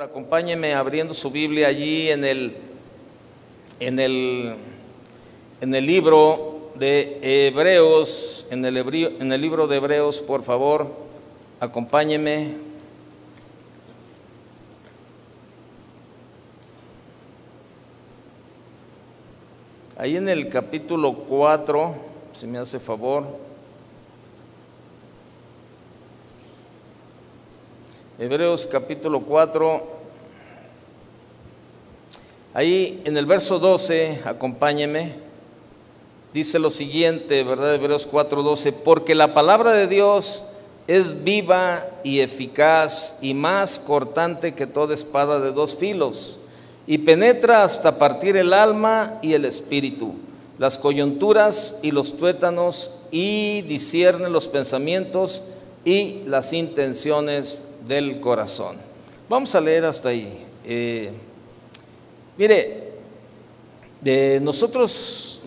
Acompáñeme abriendo su Biblia allí en el libro de Hebreos, en el libro de Hebreos, por favor, acompáñeme. Ahí en el capítulo 4, si me hace favor. Hebreos capítulo 4, ahí en el verso 12, acompáñeme, dice lo siguiente, ¿verdad? Hebreos 4:12, porque la palabra de Dios es viva y eficaz y más cortante que toda espada de dos filos, y penetra hasta partir el alma y el espíritu, las coyunturas y los tuétanos, y discierne los pensamientos y las intenciones del corazón. Vamos a leer hasta ahí. Mire, nosotros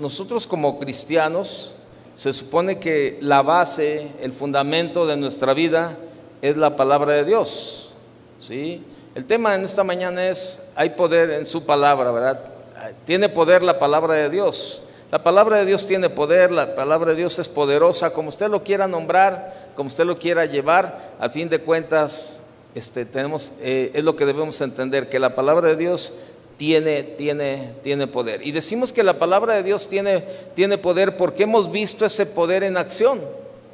como cristianos, se supone que la base, el fundamento de nuestra vida es la palabra de Dios, ¿sí? El tema en esta mañana es: hay poder en su palabra, ¿verdad? Tiene poder la palabra de Dios. La palabra de Dios tiene poder, la palabra de Dios es poderosa, como usted lo quiera nombrar, como usted lo quiera llevar. A fin de cuentas, es lo que debemos entender, que la palabra de Dios tiene poder. Y decimos que la palabra de Dios tiene poder porque hemos visto ese poder en acción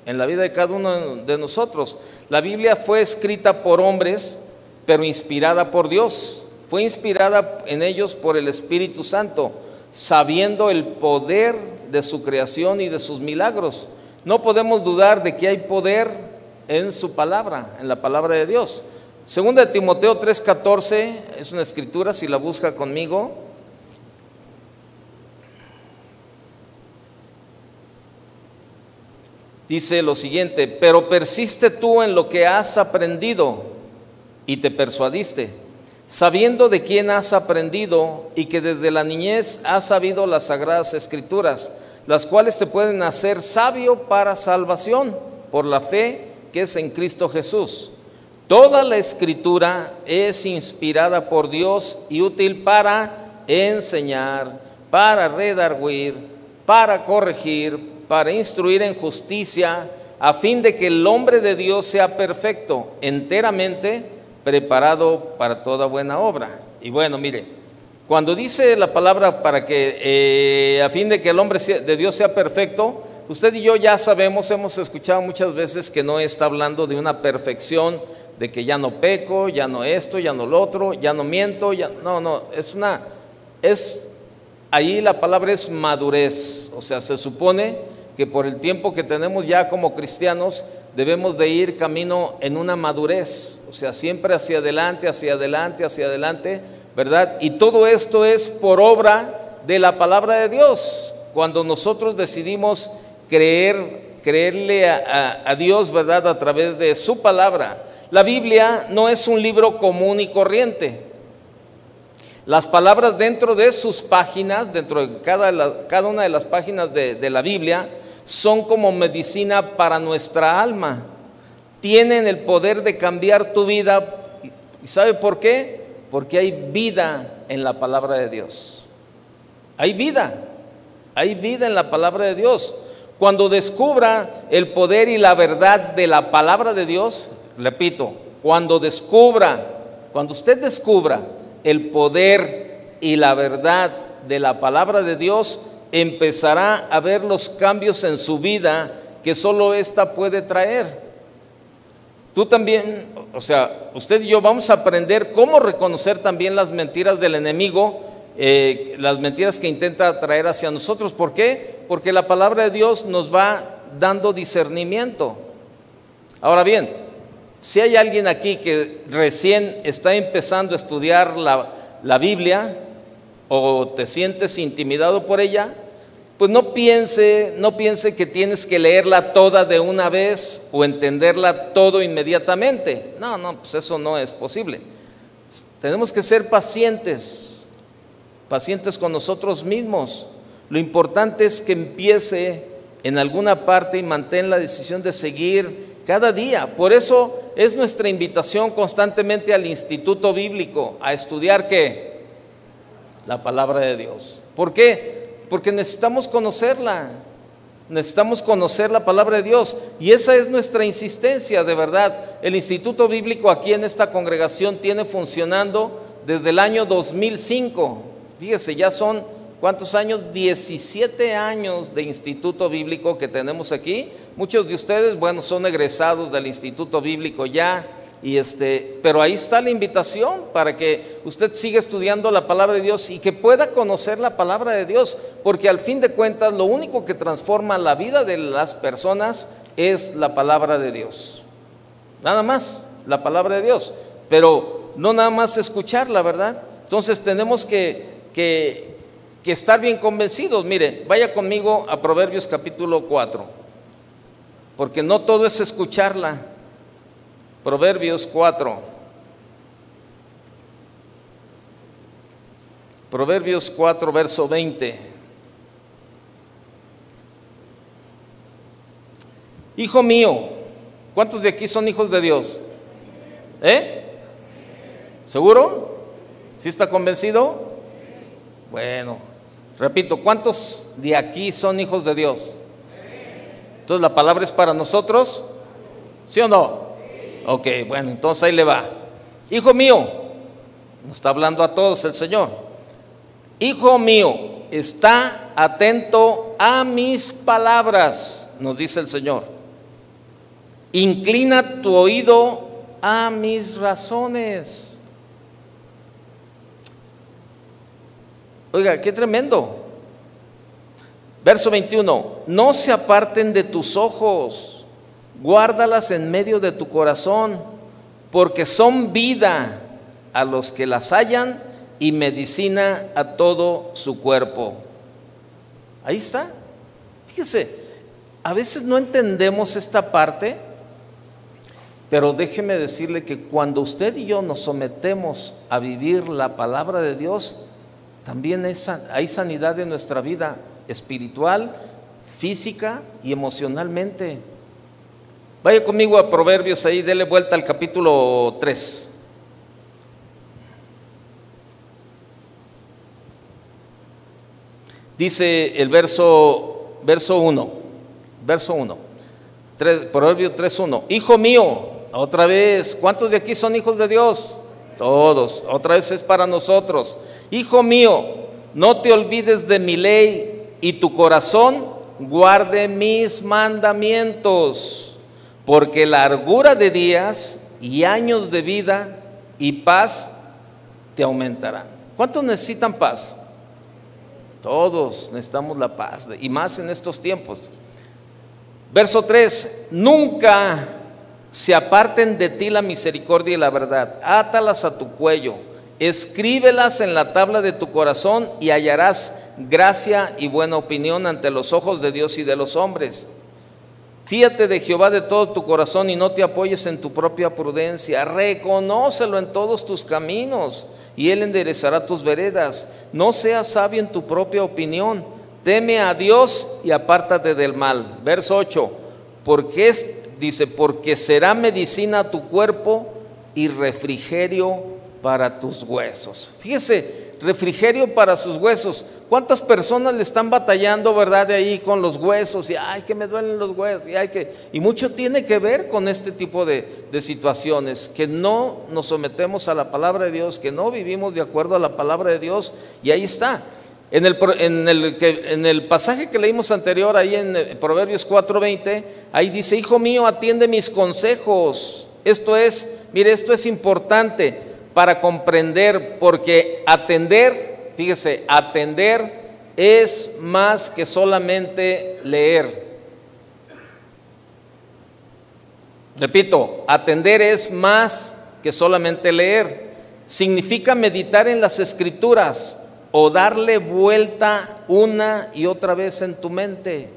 en la vida de cada uno de nosotros. La Biblia fue escrita por hombres, pero inspirada por Dios. Fue inspirada en ellos por el Espíritu Santo, sabiendo el poder de su creación y de sus milagros. No podemos dudar de que hay poder en su palabra, en la palabra de Dios. Segunda de Timoteo 3:14 es una escritura, si la busca conmigo. Dice lo siguiente: pero persiste tú en lo que has aprendido y te persuadiste, sabiendo de quién has aprendido y que desde la niñez has sabido las sagradas escrituras, las cuales te pueden hacer sabio para salvación por la fe que es en Cristo Jesús. Toda la escritura es inspirada por Dios y útil para enseñar, para redarguir, para corregir, para instruir en justicia, a fin de que el hombre de Dios sea perfecto, enteramente preparado para toda buena obra. Y bueno, mire, cuando dice la palabra para que a fin de que el hombre de Dios sea perfecto, usted y yo ya sabemos, hemos escuchado muchas veces que no está hablando de una perfección, de que ya no peco, ya no esto, ya no lo otro, ya no miento, ahí la palabra es madurez. O sea, se supone que por el tiempo que tenemos ya como cristianos, debemos de ir camino en una madurez, o sea, siempre hacia adelante, ¿verdad? Y todo esto es por obra de la palabra de Dios. Cuando nosotros decidimos creerle a Dios, ¿verdad?, a través de su palabra. La Biblia no es un libro común y corriente. Las palabras dentro de sus páginas, dentro de cada una de las páginas de la Biblia, son como medicina para nuestra alma. Tienen el poder de cambiar tu vida. ¿Y sabe por qué? Porque hay vida en la palabra de Dios. Hay vida en la palabra de Dios. Cuando descubra el poder y la verdad de la palabra de Dios, repito, cuando usted descubra el poder y la verdad de la palabra de Dios, empezará a ver los cambios en su vida que solo esta puede traer. Tú también, o sea, usted y yo vamos a aprender cómo reconocer también las mentiras del enemigo, las mentiras que intenta traer hacia nosotros. ¿Por qué? Porque la palabra de Dios nos va dando discernimiento. Ahora bien, si hay alguien aquí que recién está empezando a estudiar la Biblia, o te sientes intimidado por ella, pues no piense que tienes que leerla toda de una vez o entenderla todo inmediatamente. No, pues eso no es posible. Tenemos que ser pacientes con nosotros mismos. Lo importante es que empiece en alguna parte y mantén la decisión de seguir cada día. Por eso es nuestra invitación constantemente al Instituto Bíblico a estudiar ¿qué? La palabra de Dios. ¿Por qué? Porque necesitamos conocerla. Necesitamos conocer la palabra de Dios y esa es nuestra insistencia, de verdad. El Instituto Bíblico aquí en esta congregación tiene funcionando desde el año 2005. Fíjese, ya son ¿cuántos años? 17 años de Instituto Bíblico que tenemos aquí. Muchos de ustedes, bueno, son egresados del Instituto Bíblico ya. Pero ahí está la invitación para que usted siga estudiando la palabra de Dios y que pueda conocer la palabra de Dios, porque al fin de cuentas lo único que transforma la vida de las personas es la palabra de Dios. Nada más, la palabra de Dios, pero no nada más escucharla, ¿verdad? Entonces tenemos que estar bien convencidos. Mire, vaya conmigo a Proverbios capítulo 4, porque no todo es escucharla. Proverbios 4. Proverbios 4, verso 20. Hijo mío, ¿cuántos de aquí son hijos de Dios? ¿Seguro? ¿Sí está convencido? Bueno, repito, ¿cuántos de aquí son hijos de Dios? Entonces, ¿la palabra es para nosotros? ¿Sí o no? Ok, bueno, entonces ahí le va. Hijo mío, nos está hablando a todos el Señor. Hijo mío, está atento a mis palabras, nos dice el Señor. Inclina tu oído a mis razones. Oiga, qué tremendo. Verso 21. No se aparten de tus ojos, guárdalas en medio de tu corazón, porque son vida a los que las hallan y medicina a todo su cuerpo. Ahí está. Fíjese, a veces no entendemos esta parte, pero déjeme decirle que cuando usted y yo nos sometemos a vivir la palabra de Dios, también hay sanidad en nuestra vida espiritual, física y emocionalmente. Vaya conmigo a Proverbios ahí, dele vuelta al capítulo 3. Dice el verso 1, Proverbios 3:1. Hijo mío, otra vez, ¿cuántos de aquí son hijos de Dios? Todos, otra vez es para nosotros. Hijo mío, no te olvides de mi ley y tu corazón guarde mis mandamientos. Porque largura de días y años de vida y paz te aumentarán. ¿Cuántos necesitan paz? Todos necesitamos la paz, y más en estos tiempos. Verso 3. Nunca se aparten de ti la misericordia y la verdad. Átalas a tu cuello, escríbelas en la tabla de tu corazón y hallarás gracia y buena opinión ante los ojos de Dios y de los hombres. Fíate de Jehová de todo tu corazón y no te apoyes en tu propia prudencia. Reconócelo en todos tus caminos y Él enderezará tus veredas. No seas sabio en tu propia opinión. Teme a Dios y apártate del mal. Verso 8. Porque será medicina a tu cuerpo y refrigerio para tus huesos. Fíjese, refrigerio para sus huesos. ¿Cuántas personas le están batallando, verdad, de ahí con los huesos? Y ay, que me duelen los huesos. Y mucho tiene que ver con este tipo de situaciones, que no nos sometemos a la palabra de Dios, que no vivimos de acuerdo a la palabra de Dios. Y ahí está. En el pasaje que leímos anterior, ahí en Proverbios 4:20, ahí dice: hijo mío, atiende mis consejos. Esto es, mire, esto es importante para comprender, porque atender, fíjese, atender es más que solamente leer. Repito, atender es más que solamente leer. Significa meditar en las Escrituras o darle vuelta una y otra vez en tu mente.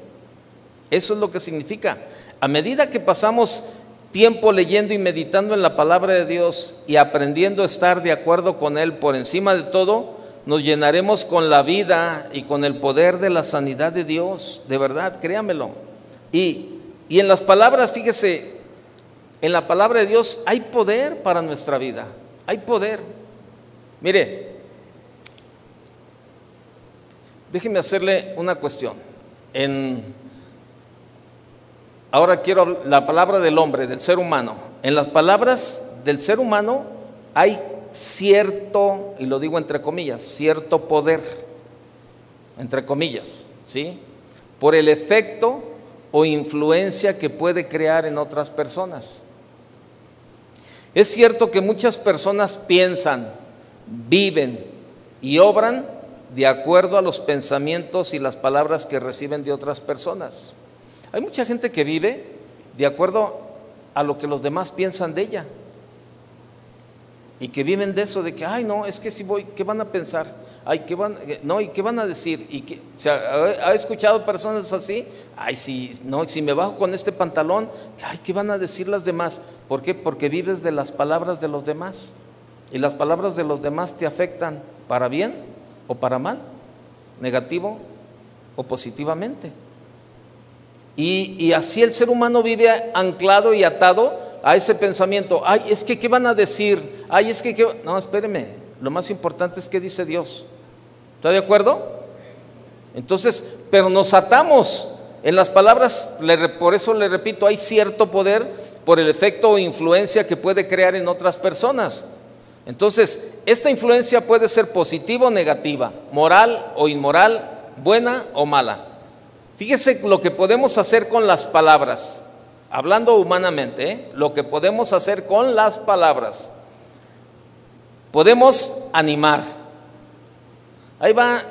Eso es lo que significa. A medida que pasamos tiempo leyendo y meditando en la palabra de Dios y aprendiendo a estar de acuerdo con Él por encima de todo, nos llenaremos con la vida y con el poder de la sanidad de Dios, de verdad, créamelo. Y en las palabras, fíjese, En la palabra de Dios hay poder para nuestra vida, hay poder. Mire, déjeme hacerle una cuestión. Ahora quiero la palabra del hombre, del ser humano. En las palabras del ser humano hay cierto, y lo digo entre comillas, cierto poder, entre comillas, ¿sí? Por el efecto o influencia que puede crear en otras personas. Es cierto que muchas personas piensan, viven y obran de acuerdo a los pensamientos y las palabras que reciben de otras personas. Hay mucha gente que vive de acuerdo a lo que los demás piensan de ella y que viven de eso, de que, ay no, es que si voy, ¿qué van a pensar? Ay, ¿qué van, no, ¿y qué van a decir? ¿Y qué? O sea, ¿ha escuchado personas así? Ay, si me bajo con este pantalón, ay, ¿qué van a decir las demás? ¿Por qué? Porque vives de las palabras de los demás y las palabras de los demás te afectan para bien o para mal, negativo o positivamente. Y así el ser humano vive anclado y atado a ese pensamiento. Ay, es que ¿qué van a decir? Ay, es que no, espéreme, lo más importante es qué dice Dios. ¿Está de acuerdo? Entonces, pero nos atamos en las palabras, por eso le repito, hay cierto poder por el efecto o influencia que puede crear en otras personas. Entonces, esta influencia puede ser positiva o negativa, moral o inmoral, buena o mala. Fíjese lo que podemos hacer con las palabras, hablando humanamente, lo que podemos hacer con las palabras. Podemos animar. Ahí va,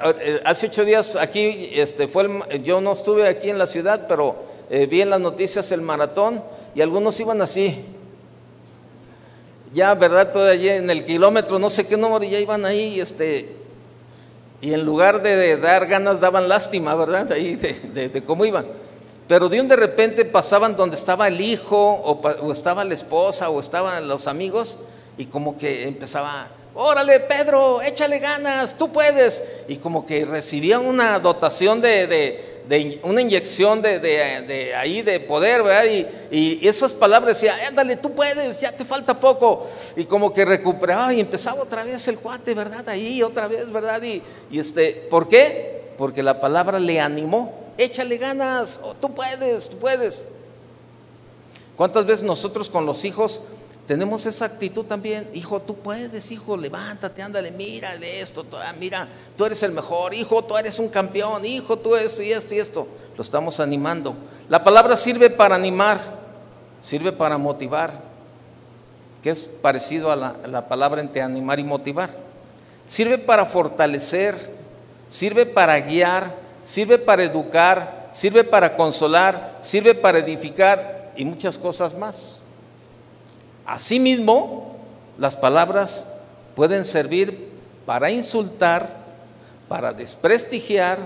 hace 8 días aquí, yo no estuve aquí en la ciudad, pero vi en las noticias el maratón y algunos iban así. Ya, ¿verdad? Todavía en el kilómetro, no sé qué número, ya iban ahí, y en lugar de dar ganas daban lástima, ¿verdad? Ahí de cómo iban. Pero de repente pasaban donde estaba el hijo o estaba la esposa o estaban los amigos y como que empezaba, órale Pedro, échale ganas, tú puedes. Y como que recibían una dotación de una inyección de poder, ¿verdad? Y esas palabras decían, ándale, tú puedes, ya te falta poco. Y como que recuperaba y empezaba otra vez el cuate, ¿verdad? Ahí otra vez, ¿verdad? ¿Por qué? Porque la palabra le animó, échale ganas, tú puedes, tú puedes. ¿Cuántas veces nosotros con los hijos tenemos esa actitud también? Hijo, tú puedes, hijo, levántate, ándale, mira de esto, mira, tú eres el mejor, hijo, tú eres un campeón, hijo, tú esto y esto y esto. Lo estamos animando. La palabra sirve para animar, sirve para motivar, que es parecido a la palabra entre animar y motivar. Sirve para fortalecer, sirve para guiar, sirve para educar, sirve para consolar, sirve para edificar y muchas cosas más. Asimismo, las palabras pueden servir para insultar, para desprestigiar,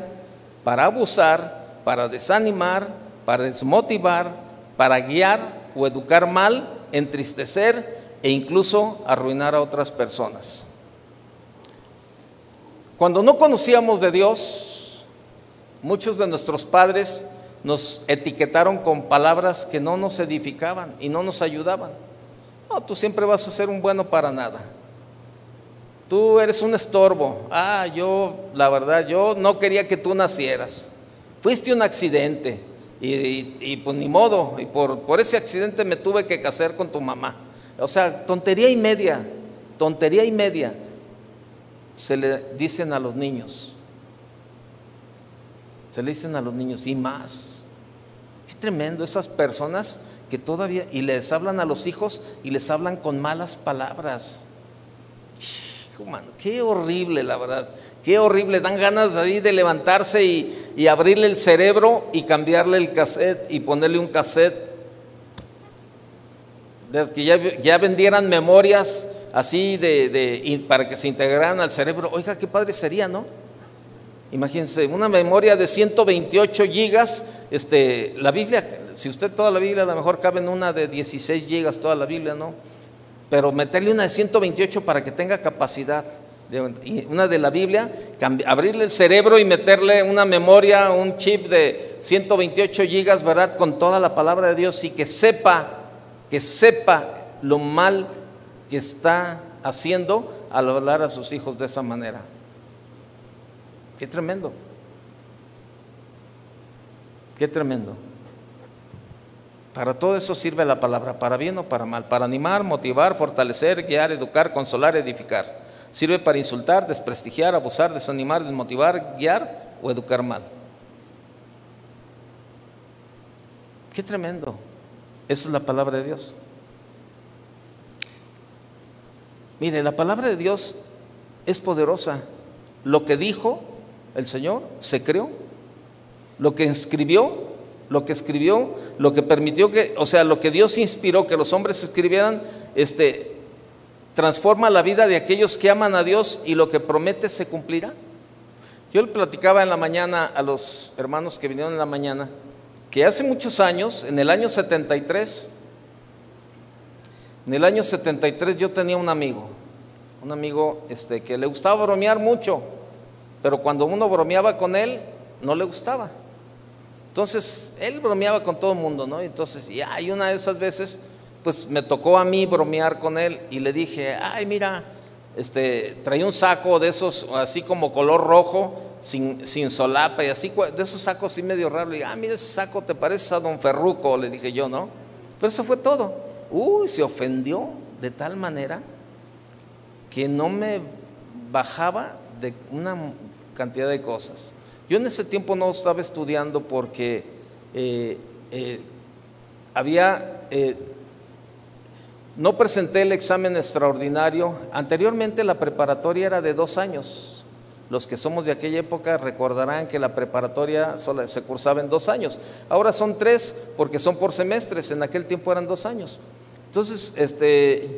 para abusar, para desanimar, para desmotivar, para guiar o educar mal, entristecer e incluso arruinar a otras personas. Cuando no conocíamos de Dios, muchos de nuestros padres nos etiquetaron con palabras que no nos edificaban y no nos ayudaban. No, tú siempre vas a ser un bueno para nada. Tú eres un estorbo. La verdad, yo no quería que tú nacieras. Fuiste un accidente y pues ni modo. Y por ese accidente me tuve que casar con tu mamá. O sea, tontería y media se le dicen a los niños. Se le dicen a los niños y más. Qué tremendo esas personas que todavía, y les hablan a los hijos y les hablan con malas palabras. Qué horrible, la verdad, qué horrible. Dan ganas ahí de levantarse y abrirle el cerebro y cambiarle el cassette y ponerle un cassette. Desde que ya vendieran memorias así para que se integraran al cerebro. Oiga, qué padre sería, ¿no? Imagínense, una memoria de 128 gigas, la Biblia, si usted toda la Biblia, a lo mejor cabe en una de 16 gigas toda la Biblia, ¿no? Pero meterle una de 128 para que tenga capacidad, una de la Biblia, abrirle el cerebro y meterle una memoria, un chip de 128 gigas, ¿verdad? Con toda la palabra de Dios y que sepa que sepa lo mal que está haciendo al hablar a sus hijos de esa manera. Qué tremendo. Qué tremendo. Para todo eso sirve la palabra, para bien o para mal, para animar, motivar, fortalecer, guiar, educar, consolar, edificar. Sirve para insultar, desprestigiar, abusar, desanimar, desmotivar, guiar o educar mal. Qué tremendo. Esa es la palabra de Dios. Mire, la palabra de Dios es poderosa. Lo que dijo el Señor se creó. Lo que escribió, lo que permitió que, o sea, lo que Dios inspiró que los hombres escribieran, transforma la vida de aquellos que aman a Dios, y lo que promete se cumplirá. Yo le platicaba en la mañana a los hermanos que vinieron en la mañana, que hace muchos años, en el año 73, yo tenía un amigo que le gustaba bromear mucho, pero cuando uno bromeaba con él, no le gustaba. Entonces, él bromeaba con todo el mundo, ¿no? Entonces, y una de esas veces, pues me tocó a mí bromear con él, y le dije, ay, mira, traía un saco de esos, así como color rojo, sin solapa, y así, de esos sacos así medio raros. Le dije, mira, ese saco te parece a don Ferruco, le dije yo, ¿no? Pero eso fue todo. Se ofendió de tal manera que no me bajaba de una cantidad de cosas. Yo en ese tiempo no estaba estudiando porque no presenté el examen extraordinario. Anteriormente la preparatoria era de 2 años. Los que somos de aquella época recordarán que la preparatoria solo se cursaba en 2 años. Ahora son 3 porque son por semestres. En aquel tiempo eran 2 años. Entonces,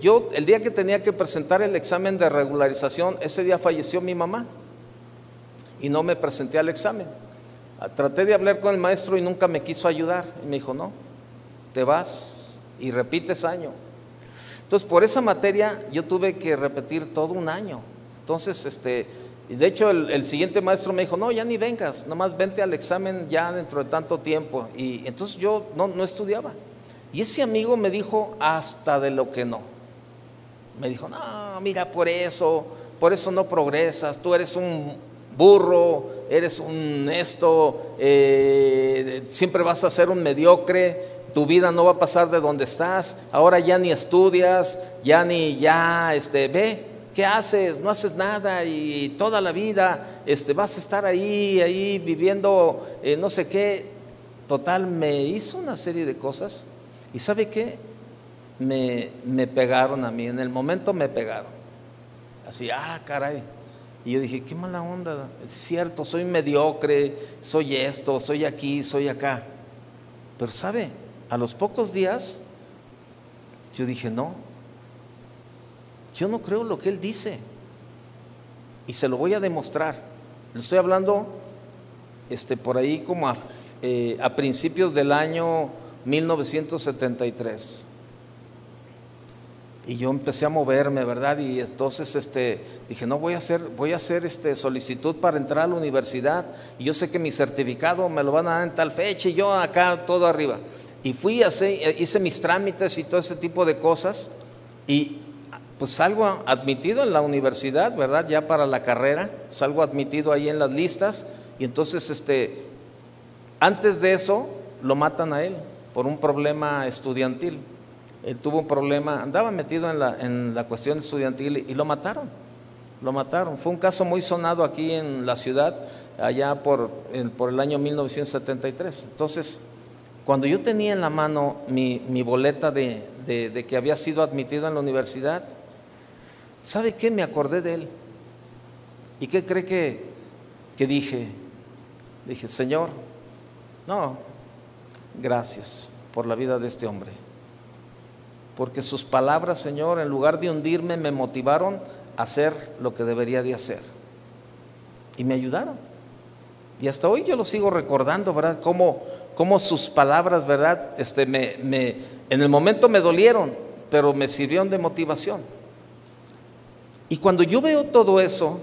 yo el día que tenía que presentar el examen de regularización, ese día falleció mi mamá y no me presenté al examen. Traté de hablar con el maestro y nunca me quiso ayudar, y me dijo, no, te vas y repites año. Entonces, por esa materia yo tuve que repetir todo un año. Entonces, y de hecho el siguiente maestro me dijo, no, ya ni vengas, nomás vente al examen ya dentro de tanto tiempo. Y entonces yo no estudiaba. Y ese amigo me dijo hasta de lo que no. Me dijo, no, mira, por eso no progresas, tú eres un burro, eres un siempre vas a ser un mediocre, tu vida no va a pasar de donde estás, ahora ya ni estudias, ve, ¿qué haces? No haces nada, y toda la vida vas a estar ahí viviendo no sé qué. Total, me hizo una serie de cosas, y ¿sabe qué? Me pegaron a mí, en el momento me pegaron, así, caray. Y yo dije, qué mala onda, es cierto, soy mediocre, soy esto, soy aquí, soy acá. Pero ¿sabe? A los pocos días, yo dije, no, yo no creo lo que él dice, y se lo voy a demostrar. Le estoy hablando por ahí como a principios del año 1973. Y yo empecé a moverme, ¿verdad? Y entonces dije, no, voy a hacer solicitud para entrar a la universidad, y yo sé que mi certificado me lo van a dar en tal fecha, y yo acá todo arriba. Y hice mis trámites y todo ese tipo de cosas, y pues salgo admitido en la universidad, ¿verdad? Ya para la carrera, salgo admitido ahí en las listas, y entonces antes de eso lo matan a él por un problema estudiantil. Él tuvo un problema, andaba metido en la cuestión estudiantil, y lo mataron. Fue un caso muy sonado aquí en la ciudad, allá por el año 1973. Entonces, cuando yo tenía en la mano mi boleta de que había sido admitido en la universidad, ¿sabe qué? Me acordé de él. ¿Y qué cree que dije? Dije, Señor, no, gracias por la vida de este hombre. Porque sus palabras, Señor, en lugar de hundirme, me motivaron a hacer lo que debería de hacer. Y me ayudaron. Y hasta hoy yo lo sigo recordando, ¿verdad? Cómo sus palabras, ¿verdad? En el momento me dolieron, pero me sirvieron de motivación. Y cuando yo veo todo eso,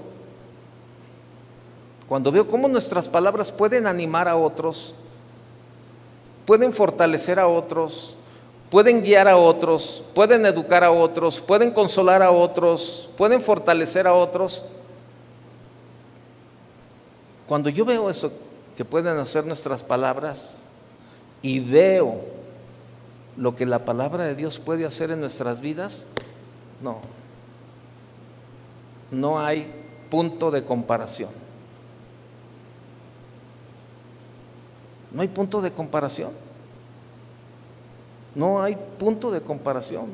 cuando veo cómo nuestras palabras pueden animar a otros, pueden fortalecer a otros, pueden guiar a otros, pueden educar a otros, pueden consolar a otros, pueden fortalecer a otros. Cuando yo veo eso que pueden hacer nuestras palabras y veo lo que la palabra de Dios puede hacer en nuestras vidas, no hay punto de comparación. No hay punto de comparación. No hay punto de comparación.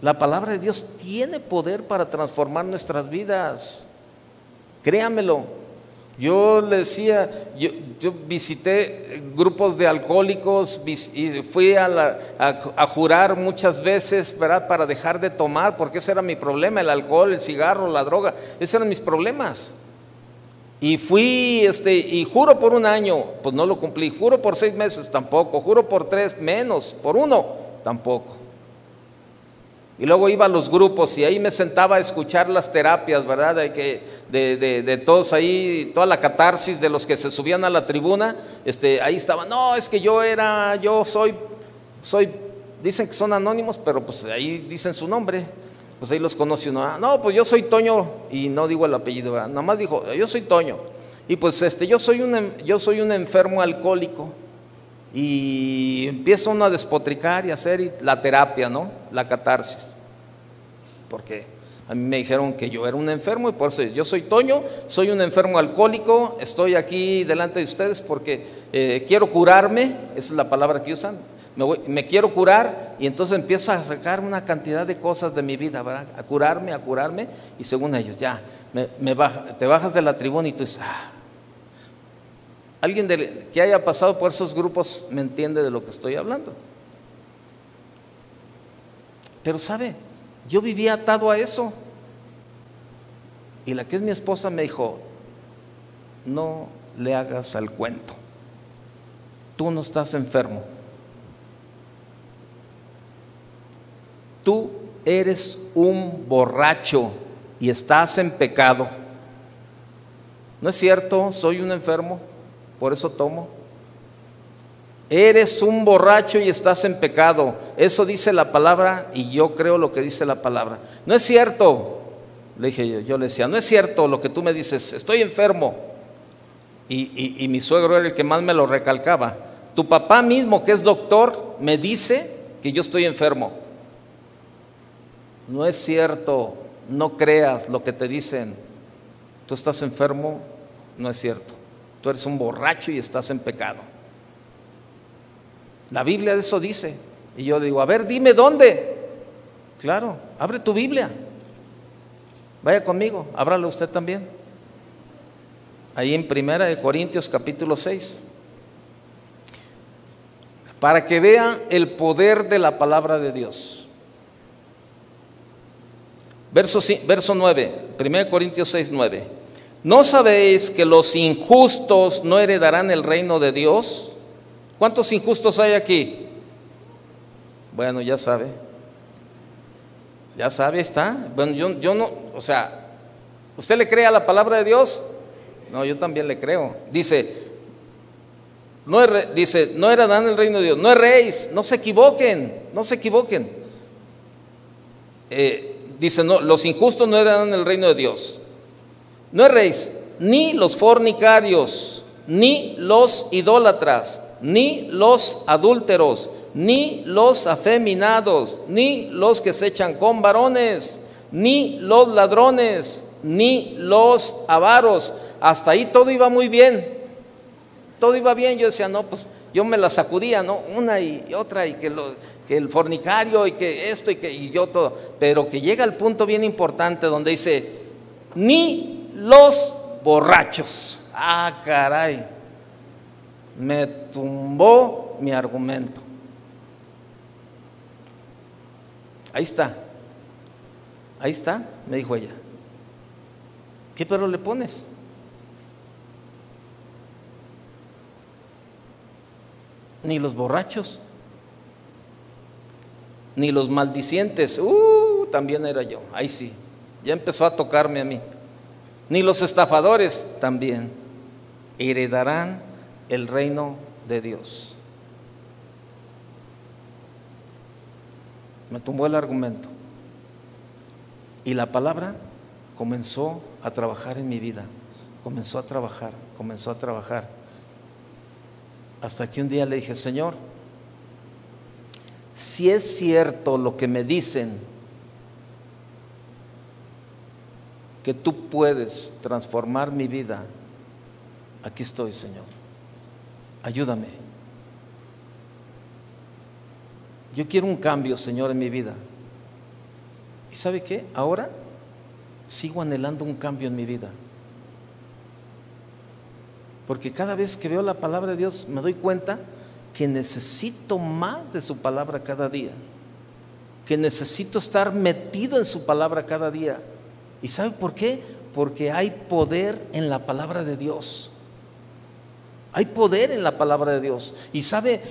La palabra de Dios tiene poder para transformar nuestras vidas. Créamelo. Yo le decía, yo visité grupos de alcohólicos y fui a jurar muchas veces, ¿verdad?, para dejar de tomar, porque ese era mi problema, el alcohol, el cigarro, la droga, esos eran mis problemas. Y fui y juro por 1 año, pues no lo cumplí, juro por 6 meses, tampoco, juro por 3, menos, por 1, tampoco. Y luego iba a los grupos y ahí me sentaba a escuchar las terapias, ¿verdad? De todos ahí, toda la catarsis de los que se subían a la tribuna. Ahí estaban, no, es que yo soy, dicen que son anónimos, pero pues ahí dicen su nombre, pues ahí los conoce uno. No, pues yo soy Toño, y no digo el apellido, ¿verdad? Nada más dijo, yo soy Toño, y pues yo soy un enfermo alcohólico. Y empieza uno a despotricar y a hacer la terapia, ¿no? La catarsis. Porque a mí me dijeron que yo era un enfermo y por eso yo soy Toño, soy un enfermo alcohólico, estoy aquí delante de ustedes porque quiero curarme, esa es la palabra que usan, me quiero curar, y entonces empiezo a sacar una cantidad de cosas de mi vida, ¿verdad? A curarme, y según ellos, ya, te bajas de la tribuna y tú dices, alguien que haya pasado por esos grupos me entiende de lo que estoy hablando. Pero ¿sabe? Yo vivía atado a eso. Y la que es mi esposa me dijo, no le hagas al cuento. Tú no estás enfermo. Tú eres un borracho y estás en pecado. ¿No es cierto? Soy un enfermo. Por eso tomo. Eres un borracho y estás en pecado. Eso dice la palabra y yo creo lo que dice la palabra. No es cierto, le dije yo le decía, no es cierto lo que tú me dices, estoy enfermo. Y mi suegro era el que más me lo recalcaba. Tu papá mismo, que es doctor, me dice que yo estoy enfermo. No es cierto, no creas lo que te dicen. Tú estás enfermo, no es cierto. Tú eres un borracho y estás en pecado. La Biblia de eso dice. Y yo digo, a ver, dime dónde. Claro, abre tu Biblia. Vaya conmigo, ábrala usted también. Ahí en 1 Corintios capítulo 6. Para que vea el poder de la palabra de Dios. Verso 9, 1 Corintios 6, 9. ¿No sabéis que los injustos no heredarán el reino de Dios? ¿Cuántos injustos hay aquí? Bueno, ya sabe. Ya sabe, está. Bueno, yo no, o sea, ¿usted le cree a la palabra de Dios? No, yo también le creo. Dice, no heredarán el reino de Dios. No erréis, no se equivoquen, no se equivoquen. Dice, no, los injustos no heredarán el reino de Dios. No erréis, ni los fornicarios, ni los idólatras, ni los adúlteros, ni los afeminados, ni los que se echan con varones, ni los ladrones, ni los avaros. Hasta ahí todo iba muy bien. Todo iba bien. Yo decía, no, pues yo me la sacudía, ¿no? Una y otra, y que el fornicario, y que esto, y yo todo. Pero que llega el punto bien importante donde dice, ni los borrachos. Ah, caray, me tumbó mi argumento. Ahí está, me dijo ella. ¿Qué pero le pones? Ni los borrachos, ni los maldicientes. También era yo, ahí sí, ya empezó a tocarme a mí. Ni los estafadores también heredarán el reino de Dios. Me tumbó el argumento. Y la palabra comenzó a trabajar en mi vida. Comenzó a trabajar. Hasta que un día le dije: Señor, si es cierto lo que me dicen, que tú puedes transformar mi vida, aquí estoy, Señor. Ayúdame. Yo quiero un cambio, Señor, en mi vida. ¿Y sabe qué? Ahora sigo anhelando un cambio en mi vida. Porque cada vez que veo la palabra de Dios me doy cuenta que necesito más de su palabra cada día. Que necesito estar metido en su palabra cada día. ¿Y sabe por qué? Porque hay poder en la palabra de Dios. Hay poder en la palabra de Dios. Y sabe,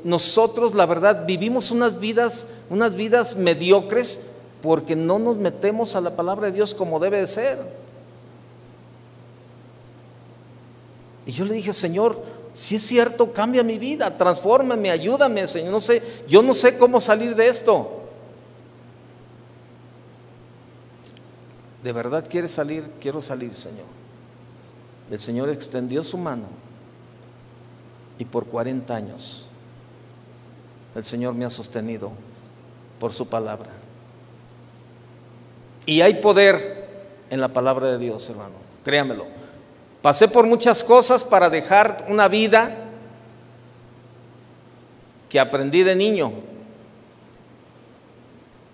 nosotros la verdad vivimos unas vidas mediocres porque no nos metemos a la palabra de Dios como debe de ser. Y yo le dije: Señor, si es cierto, cambia mi vida, transfórmame, ayúdame, Señor. Yo no sé cómo salir de esto. ¿De verdad quieres salir? Quiero salir, Señor. El Señor extendió su mano y por 40 años el Señor me ha sostenido por su palabra. Y hay poder en la palabra de Dios, hermano, créamelo. Pasé por muchas cosas para dejar una vida que aprendí de niño.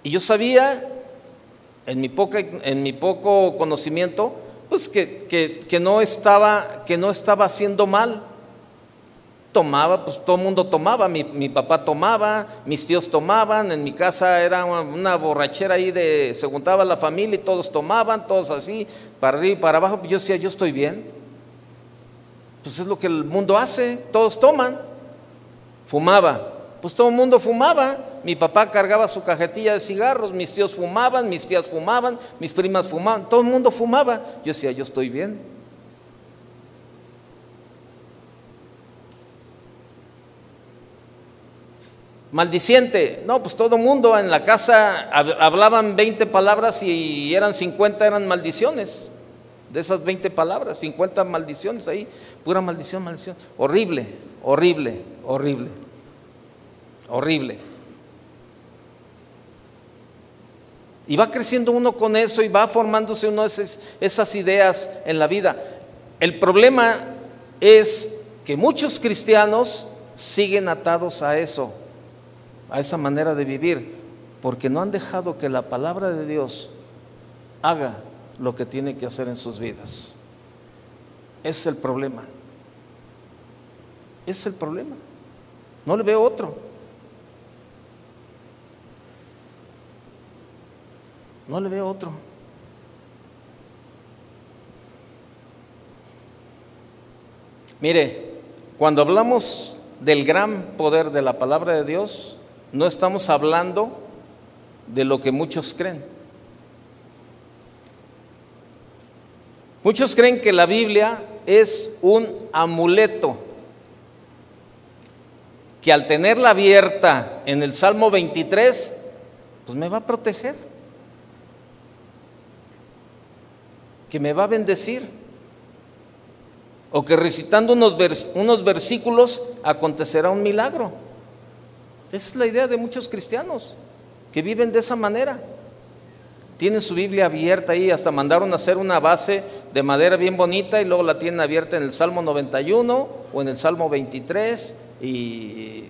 Y yo sabía, en mi poco conocimiento, pues que no estaba haciendo mal. Tomaba, pues todo el mundo tomaba, mi papá tomaba, mis tíos tomaban, en mi casa era una borrachera ahí se juntaba la familia y todos tomaban, todos así, para arriba y para abajo. Yo decía: yo estoy bien. Pues es lo que el mundo hace, todos toman. Fumaba, pues todo el mundo fumaba. Mi papá cargaba su cajetilla de cigarros, mis tíos fumaban, mis tías fumaban, mis primas fumaban, todo el mundo fumaba. Yo decía: yo estoy bien. Maldiciente, no, pues todo el mundo en la casa hablaban 20 palabras y eran 50 eran maldiciones. De esas 20 palabras, 50 maldiciones ahí, pura maldición, maldición. Horrible, horrible, horrible, horrible. Y va creciendo uno con eso y va formándose uno esas ideas en la vida. El problema es que muchos cristianos siguen atados a eso, a esa manera de vivir, porque no han dejado que la palabra de Dios haga lo que tiene que hacer en sus vidas. Ese es el problema. Ese es el problema. No le veo otro. No le veo otro. Mire, cuando hablamos del gran poder de la palabra de Dios, no estamos hablando de lo que muchos creen. Muchos creen que la Biblia es un amuleto, que al tenerla abierta en el Salmo 23, pues me va a proteger, que me va a bendecir, o que recitando unos versículos acontecerá un milagro. Esa es la idea de muchos cristianos que viven de esa manera. Tienen su Biblia abierta ahí, hasta mandaron a hacer una base de madera bien bonita y luego la tienen abierta en el Salmo 91 o en el Salmo 23 y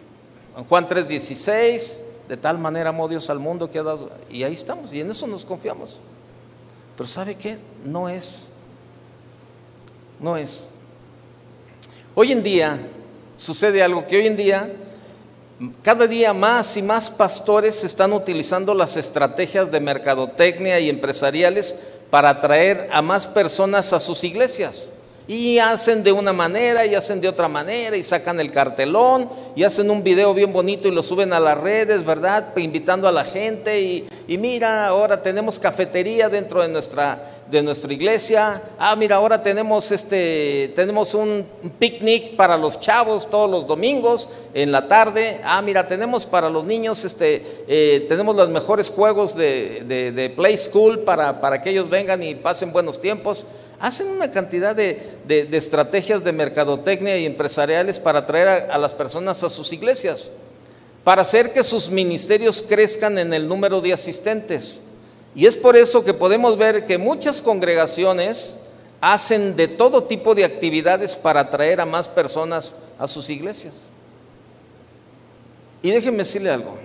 en Juan 3:16, de tal manera amó Dios al mundo que ha dado, y ahí estamos, y en eso nos confiamos. Pero ¿sabe qué? No es. Hoy en día sucede algo, que hoy en día cada día más y más pastores están utilizando las estrategias de mercadotecnia y empresariales para atraer a más personas a sus iglesias. Y hacen de una manera y hacen de otra manera y sacan el cartelón y hacen un video bien bonito y lo suben a las redes, ¿verdad? Invitando a la gente y mira, ahora tenemos cafetería dentro de nuestra de nuestra iglesia. Mira, ahora tenemos un picnic para los chavos todos los domingos en la tarde. Mira, tenemos para los niños, tenemos los mejores juegos de Play School para que ellos vengan y pasen buenos tiempos. Hacen una cantidad de estrategias de mercadotecnia y empresariales para atraer a las personas a sus iglesias, para hacer que sus ministerios crezcan en el número de asistentes. Y es por eso que podemos ver que muchas congregaciones hacen de todo tipo de actividades para atraer a más personas a sus iglesias. Y déjenme decirle algo.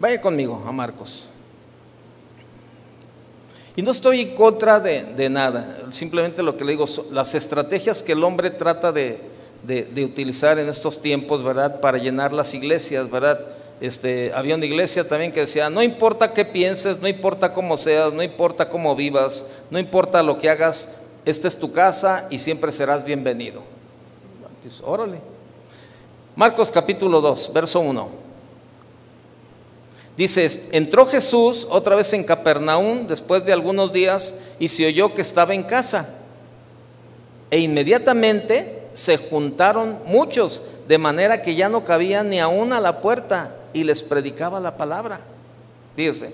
Vaya conmigo a Marcos. Y no estoy en contra de nada, simplemente lo que le digo, las estrategias que el hombre trata de utilizar en estos tiempos, ¿verdad? Para llenar las iglesias, ¿verdad? Había una iglesia también que decía, no importa qué pienses, no importa cómo seas, no importa cómo vivas, no importa lo que hagas, esta es tu casa y siempre serás bienvenido. Entonces, órale. Marcos capítulo 2, verso 1. Dice, entró Jesús otra vez en Capernaum después de algunos días y se oyó que estaba en casa. E inmediatamente se juntaron muchos, de manera que ya no cabía ni aún a la puerta, y les predicaba la palabra. Fíjese.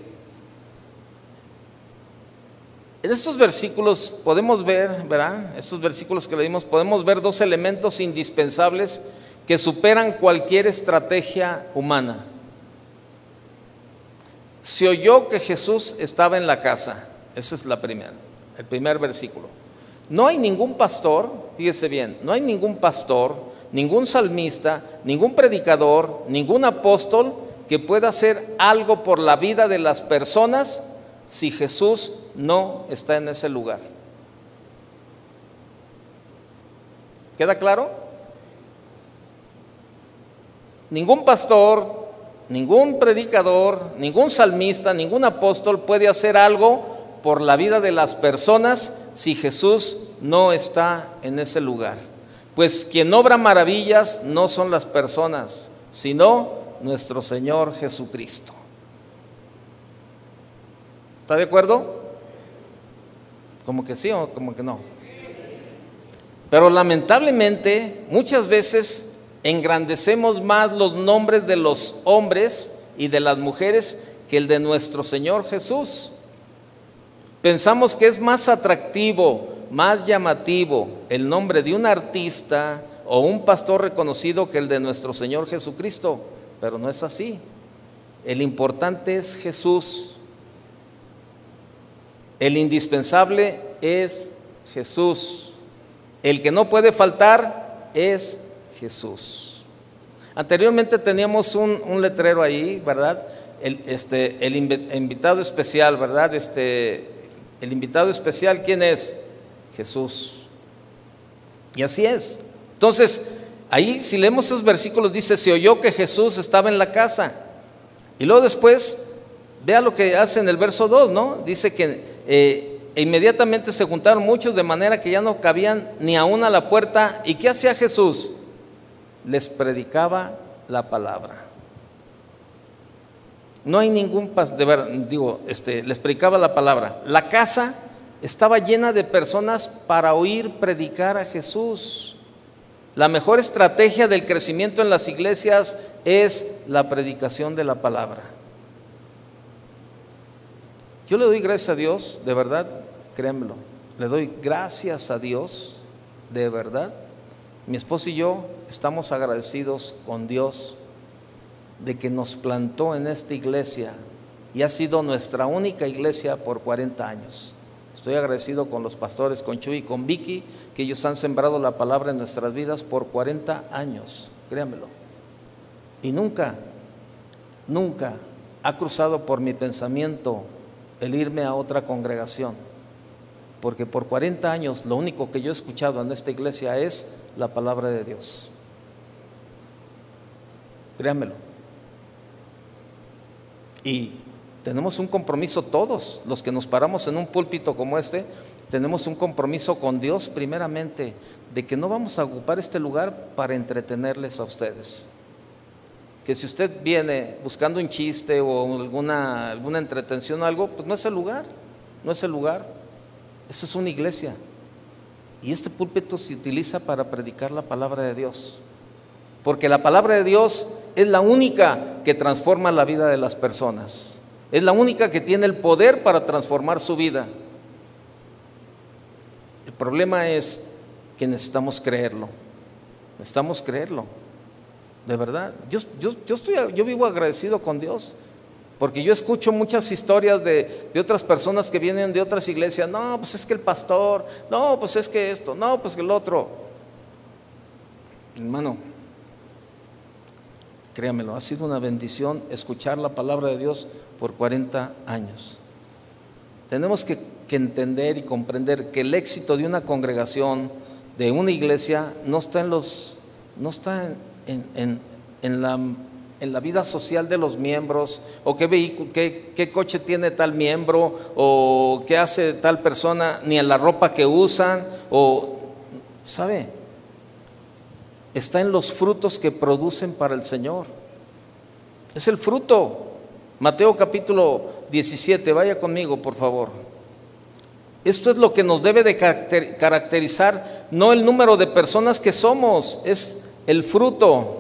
En estos versículos podemos ver, ¿verdad? Estos versículos que leímos, podemos ver dos elementos indispensables que superan cualquier estrategia humana. Se oyó que Jesús estaba en la casa. Esa es el primer versículo. No hay ningún pastor, fíjese bien, no hay ningún pastor, ningún salmista, ningún predicador, ningún apóstol que pueda hacer algo por la vida de las personas si Jesús no está en ese lugar. ¿Queda claro? Ningún pastor, ningún predicador, ningún salmista, ningún apóstol puede hacer algo por la vida de las personas si Jesús no está en ese lugar. Pues quien obra maravillas no son las personas, sino nuestro Señor Jesucristo. ¿Está de acuerdo? Como que sí o como que no. Pero lamentablemente muchas veces engrandecemos más los nombres de los hombres y de las mujeres que el de nuestro Señor Jesús. Pensamos que es más atractivo, más llamativo el nombre de un artista o un pastor reconocido que el de nuestro Señor Jesucristo, pero no es así. El importante es Jesús. El indispensable es Jesús. El que no puede faltar es Jesús. Anteriormente teníamos un letrero ahí, ¿verdad? El invitado especial, ¿verdad? El invitado especial, ¿quién es? Jesús. Y así es. Entonces, ahí si leemos esos versículos dice, se oyó que Jesús estaba en la casa. Y luego después, vea lo que hace en el verso 2, ¿no? Dice que inmediatamente se juntaron muchos de manera que ya no cabían ni aún a la puerta. ¿Y qué hacía Jesús? Les predicaba la palabra. No hay ningún, les predicaba la palabra. La casa estaba llena de personas para oír predicar a Jesús. La mejor estrategia del crecimiento en las iglesias es la predicación de la palabra. Yo le doy gracias a Dios, de verdad, créanmelo, le doy gracias a Dios, de verdad. Mi esposo y yo estamos agradecidos con Dios de que nos plantó en esta iglesia y ha sido nuestra única iglesia por 40 años. Estoy agradecido con los pastores, con Chuy y con Vicky, que ellos han sembrado la palabra en nuestras vidas por 40 años, créanmelo. Y nunca ha cruzado por mi pensamiento el irme a otra congregación, porque por 40 años lo único que yo he escuchado en esta iglesia es la palabra de Dios. Créanmelo. Y tenemos un compromiso todos, los que nos paramos en un púlpito como este, tenemos un compromiso con Dios primeramente, de que no vamos a ocupar este lugar para entretenerles a ustedes. Que si usted viene buscando un chiste o alguna entretención o algo, pues no es el lugar, no es el lugar. Esta es una iglesia. Y este púlpito se utiliza para predicar la palabra de Dios. Porque la palabra de Dios es la única que transforma la vida de las personas. Es la única que tiene el poder para transformar su vida. El problema es que necesitamos creerlo. Necesitamos creerlo. De verdad. Yo vivo agradecido con Dios. Porque yo escucho muchas historias de otras personas que vienen de otras iglesias. No, pues es que el pastor, no, pues es que esto, no, pues que el otro. Hermano, créamelo, ha sido una bendición escuchar la palabra de Dios por 40 años. Tenemos que entender y comprender que el éxito de una congregación, de una iglesia, no está en la vida social de los miembros, o qué vehículo, qué coche tiene tal miembro, o qué hace tal persona, ni en la ropa que usan, o, ¿sabe? Está en los frutos que producen para el Señor. Es el fruto. Mateo capítulo 17, vaya conmigo por favor. Esto es lo que nos debe de caracterizar, no el número de personas que somos, es el fruto.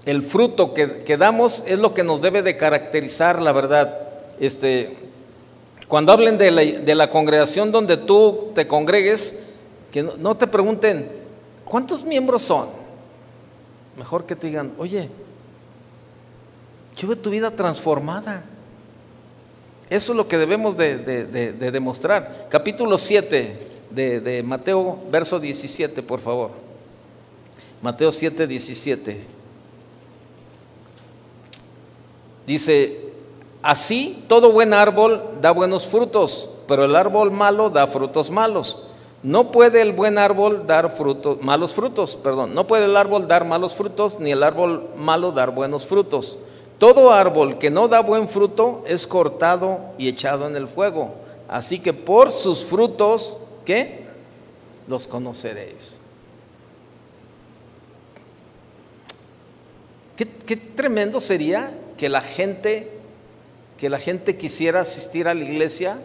El fruto que damos es lo que nos debe de caracterizar, la verdad. Cuando hablen de la congregación donde tú te congregues, que no te pregunten, ¿cuántos miembros son? Mejor que te digan, oye, yo veo tu vida transformada. Eso es lo que debemos de demostrar. Capítulo 7 de Mateo, verso 17, por favor. Mateo 7, 17. Dice, así todo buen árbol da buenos frutos, pero el árbol malo da frutos malos. No puede el buen árbol dar malos frutos, no puede el árbol dar malos frutos, ni el árbol malo dar buenos frutos. Todo árbol que no da buen fruto es cortado y echado en el fuego. Así que por sus frutos, ¿qué? Los conoceréis. Qué tremendo sería que la gente quisiera asistir a la iglesia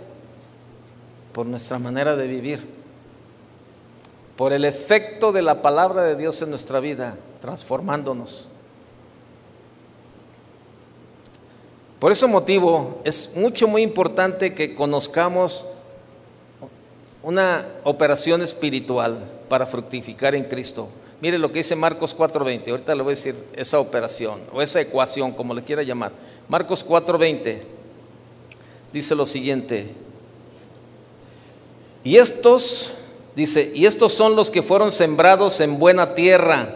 por nuestra manera de vivir, por el efecto de la palabra de Dios en nuestra vida, transformándonos. Por ese motivo es muy importante que conozcamos una operación espiritual para fructificar en Cristo. Mire lo que dice Marcos 4:20. Ahorita le voy a decir esa operación o esa ecuación, como le quiera llamar. Marcos 4:20 dice lo siguiente. Y estos son los que fueron sembrados en buena tierra,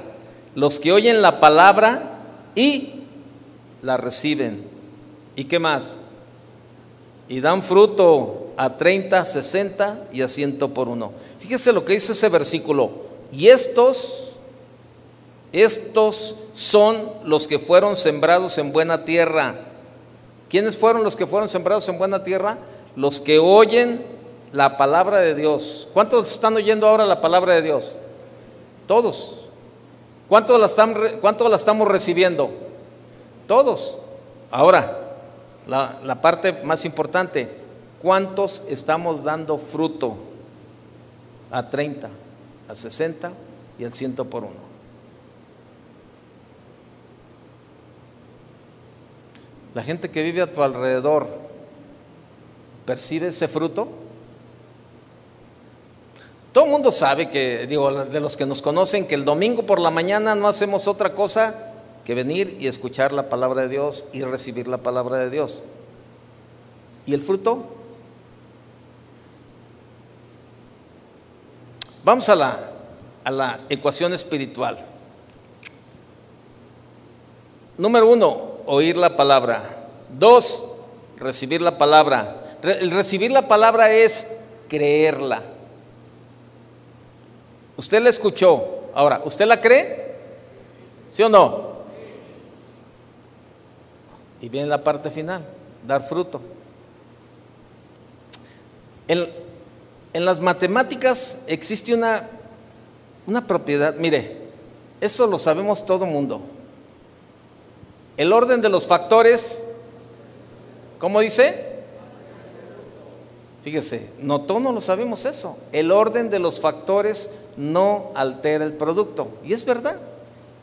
los que oyen la palabra y la reciben. ¿Y qué más? Y dan fruto a 30, 60 y a 100 por uno. Fíjese lo que dice ese versículo. Y estos son los que fueron sembrados en buena tierra. ¿Quiénes fueron los que fueron sembrados en buena tierra? Los que oyen la palabra de Dios. ¿Cuántos están oyendo ahora la palabra de Dios? Todos. ¿Cuántos la estamos recibiendo? Todos. Ahora, la parte más importante, ¿cuántos estamos dando fruto? A 30, a 60 y al 100 por uno. La gente que vive a tu alrededor, ¿percibe ese fruto? Todo el mundo sabe que, de los que nos conocen, que el domingo por la mañana no hacemos otra cosa que venir y escuchar la palabra de Dios y recibir la palabra de Dios. ¿Y el fruto? Vamos a la ecuación espiritual. Número 1, oír la palabra. 2, recibir la palabra. El recibir la palabra es creerla. Usted la escuchó, ahora, ¿usted la cree? ¿Sí o no? Y viene la parte final, dar fruto. En las matemáticas existe una propiedad, mire, eso lo sabemos todo mundo. El orden de los factores, ¿cómo dice? Fíjese, no todos no lo sabemos eso. El orden de los factores no altera el producto. Y es verdad.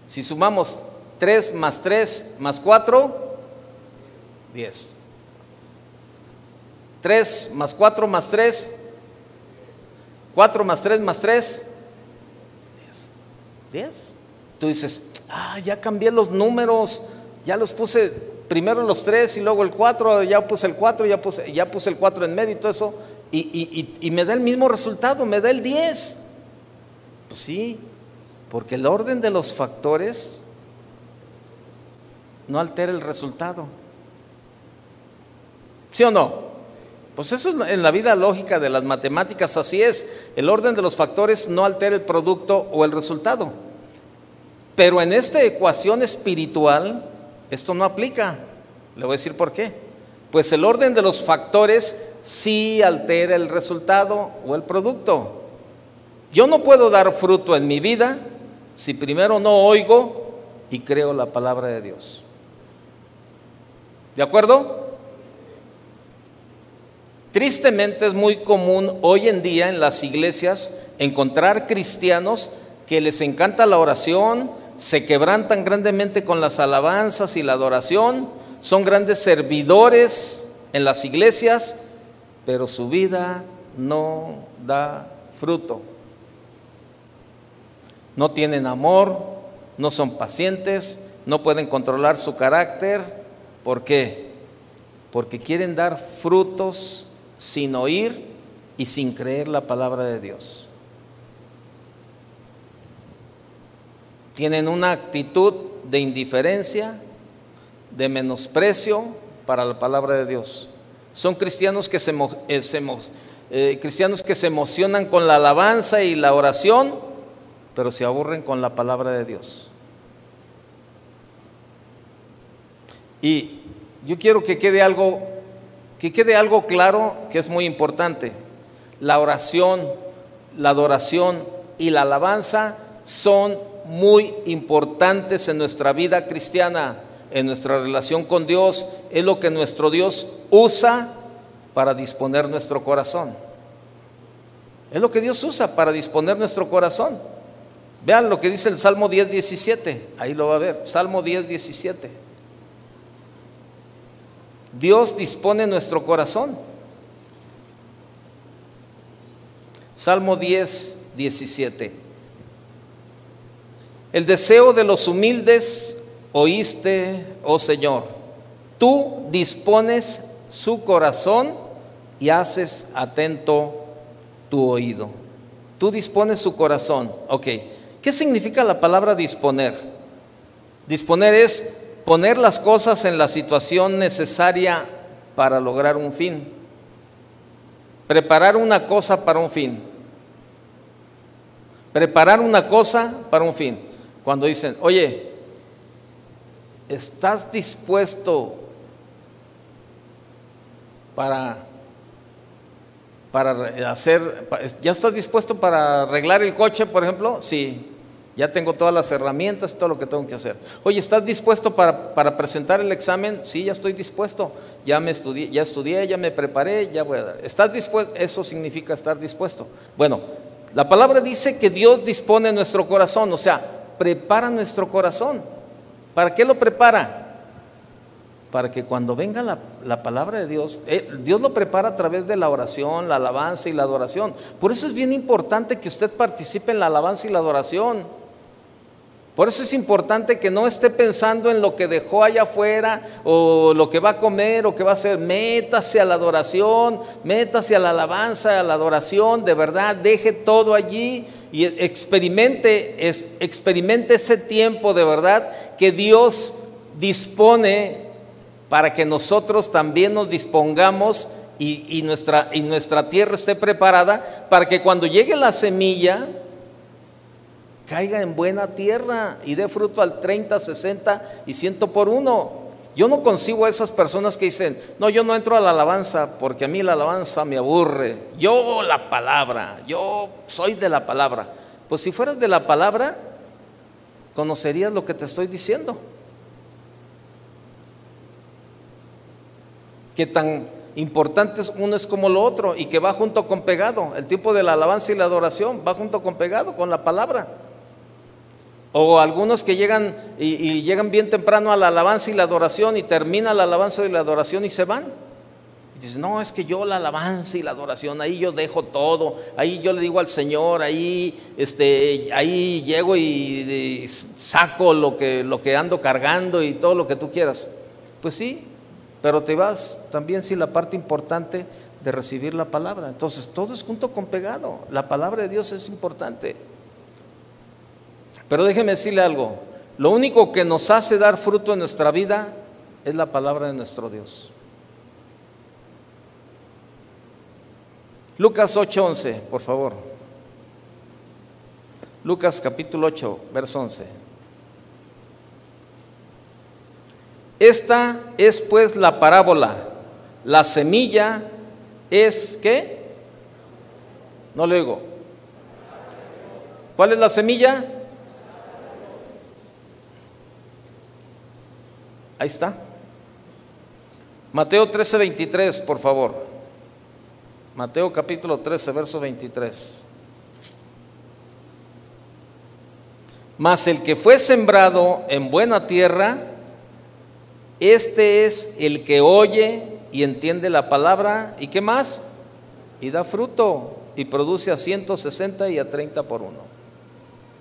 Si sumamos 3 más 3 más 4, 10. 3 más 4 más 3, 4 más 3 más 3, 10. 10. Tú dices, ya cambié los números, ya los puse primero los 3 y luego el 4, ya puse el 4, ya puse el 4 en medio y todo eso, y me da el mismo resultado, me da el 10. Pues sí, porque el orden de los factores no altera el resultado. ¿Sí o no? Pues eso en la vida lógica de las matemáticas así es. El orden de los factores no altera el producto o el resultado. Pero en esta ecuación espiritual esto no aplica. Le voy a decir por qué. Pues el orden de los factores sí altera el resultado o el producto. Yo no puedo dar fruto en mi vida si primero no oigo y creo la palabra de Dios. ¿De acuerdo? Tristemente es muy común hoy en día en las iglesias encontrar cristianos que les encanta la oración, se quebrantan grandemente con las alabanzas y la adoración, son grandes servidores en las iglesias, pero su vida no da fruto. No tienen amor, no son pacientes, no pueden controlar su carácter. ¿Por qué? Porque quieren dar frutos sin oír y sin creer la palabra de Dios. Tienen una actitud de indiferencia, de menosprecio para la palabra de Dios. Son cristianos que cristianos que se emocionan con la alabanza y la oración, pero se aburren con la palabra de Dios. Y yo quiero que quede algo claro que es muy importante. La oración, la adoración y la alabanza son muy importantes en nuestra vida cristiana, en nuestra relación con Dios. Es lo que nuestro Dios usa para disponer nuestro corazón. Es lo que Dios usa para disponer nuestro corazón. Vean lo que dice el Salmo 10:17. Ahí lo va a ver. Salmo 10:17. Dios dispone nuestro corazón. Salmo 10:17. El deseo de los humildes oíste, oh Señor. Tú dispones su corazón y haces atento tu oído. Tú dispones su corazón. Ok. ¿Qué significa la palabra disponer? Disponer es poner las cosas en la situación necesaria para lograr un fin. Preparar una cosa para un fin. Preparar una cosa para un fin. Cuando dicen, oye, ¿estás dispuesto para ya estás dispuesto para arreglar el coche, por ejemplo? Sí, ya tengo todas las herramientas, todo lo que tengo que hacer. Oye, ¿estás dispuesto para presentar el examen? Sí, ya estoy dispuesto, ya estudié, ya me preparé, ya voy a dar. ¿Estás dispuesto? Eso significa estar dispuesto. Bueno, la palabra dice que Dios dispone nuestro corazón, o sea, prepara nuestro corazón. ¿Para qué lo prepara? Para que cuando venga la palabra de Dios, Dios lo prepara a través de la oración, la alabanza y la adoración. Por eso es bien importante que usted participe en la alabanza y la adoración. Por eso es importante que no esté pensando en lo que dejó allá afuera o lo que va a comer o que va a hacer. Métase a la adoración, métase a la alabanza, a la adoración, de verdad, deje todo allí y experimente ese tiempo de verdad que Dios dispone para que nosotros también nos dispongamos y nuestra tierra esté preparada para que cuando llegue la semilla caiga en buena tierra y dé fruto al 30, 60 y 100 por uno. Yo no concibo a esas personas que dicen, no, yo no entro a la alabanza porque a mí la alabanza me aburre. Yo la palabra, yo soy de la palabra. Pues si fueras de la palabra, conocerías lo que te estoy diciendo. Que tan importantes, uno es como lo otro, y que va junto con pegado. El tiempo de la alabanza y la adoración va junto con pegado con la palabra. O algunos que llegan y llegan bien temprano a la alabanza y la adoración, y termina la alabanza y la adoración y se van. Y dicen, no, es que yo la alabanza y la adoración, ahí yo dejo todo, ahí yo le digo al Señor, ahí llego y saco lo que ando cargando y todo lo que tú quieras. Pues sí, pero te vas también sin la parte importante de recibir la palabra. Entonces todo es junto con pegado. La palabra de Dios es importante. Pero déjeme decirle algo, lo único que nos hace dar fruto en nuestra vida es la palabra de nuestro Dios. Lucas 8:11, por favor. Lucas capítulo 8, verso 11. Esta es pues la parábola. La semilla es ¿qué? No le digo. ¿Cuál es la semilla? Ahí está. Mateo 13:23, por favor. Mateo capítulo 13, verso 23. Mas el que fue sembrado en buena tierra, este es el que oye y entiende la palabra. ¿Y qué más? Y da fruto y produce a 160 y a 30 por uno.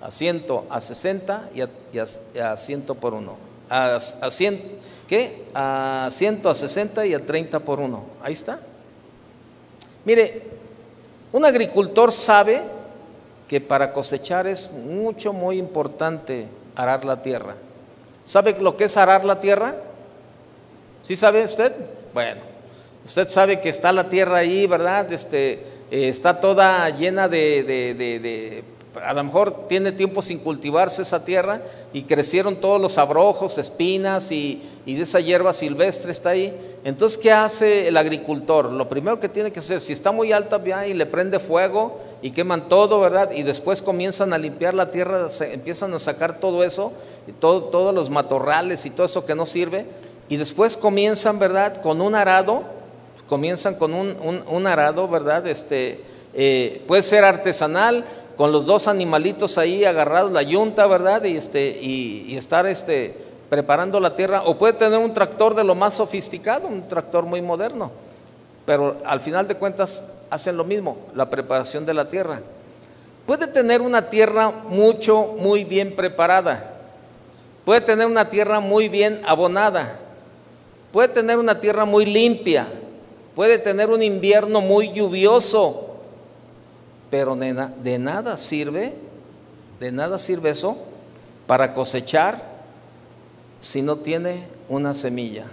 A 100, a 60 y a 100 por uno. A 100, ¿qué? A 100, a 60 y a 30 por uno. Ahí está. Mire, un agricultor sabe que para cosechar es muy importante arar la tierra. ¿Sabe lo que es arar la tierra? ¿Sí sabe usted? Bueno, usted sabe que está la tierra ahí, ¿verdad? Está toda llena a lo mejor tiene tiempo sin cultivarse esa tierra y crecieron todos los abrojos, espinas y de esa hierba silvestre está ahí. Entonces, ¿qué hace el agricultor? Lo primero que tiene que hacer, si está muy alta, y le prende fuego y queman todo, ¿verdad? Y después comienzan a limpiar la tierra, empiezan a sacar todo eso, y todos los matorrales y todo eso que no sirve, y después comienzan, ¿verdad? Con un arado, un arado, ¿verdad? Puede ser artesanal, con los dos animalitos ahí agarrados, la yunta, ¿verdad? Y estar preparando la tierra, o puede tener un tractor de lo más sofisticado, un tractor muy moderno, pero al final de cuentas hacen lo mismo, la preparación de la tierra. Puede tener una tierra muy bien preparada, puede tener una tierra muy bien abonada, puede tener una tierra muy limpia, puede tener un invierno muy lluvioso, pero de nada sirve eso para cosechar si no tiene una semilla.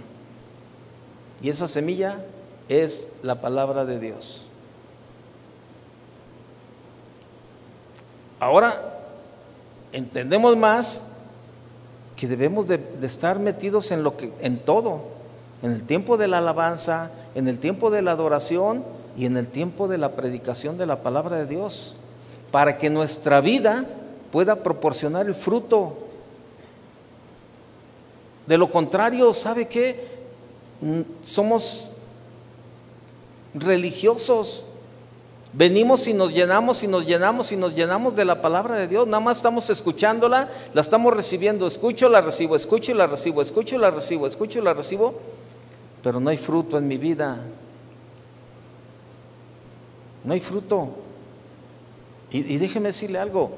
Y esa semilla es la palabra de Dios. Ahora entendemos más que debemos de estar metidos en todo, en el tiempo de la alabanza, en el tiempo de la adoración y en el tiempo de la predicación de la palabra de Dios, para que nuestra vida pueda proporcionar el fruto. De lo contrario, ¿sabe qué? Somos religiosos. Venimos y nos llenamos de la palabra de Dios. Nada más estamos escuchándola, la estamos recibiendo. Escucho, la recibo, escucho y la recibo, escucho y la recibo, escucho y la recibo, pero no hay fruto en mi vida. No hay fruto. Y déjeme decirle algo,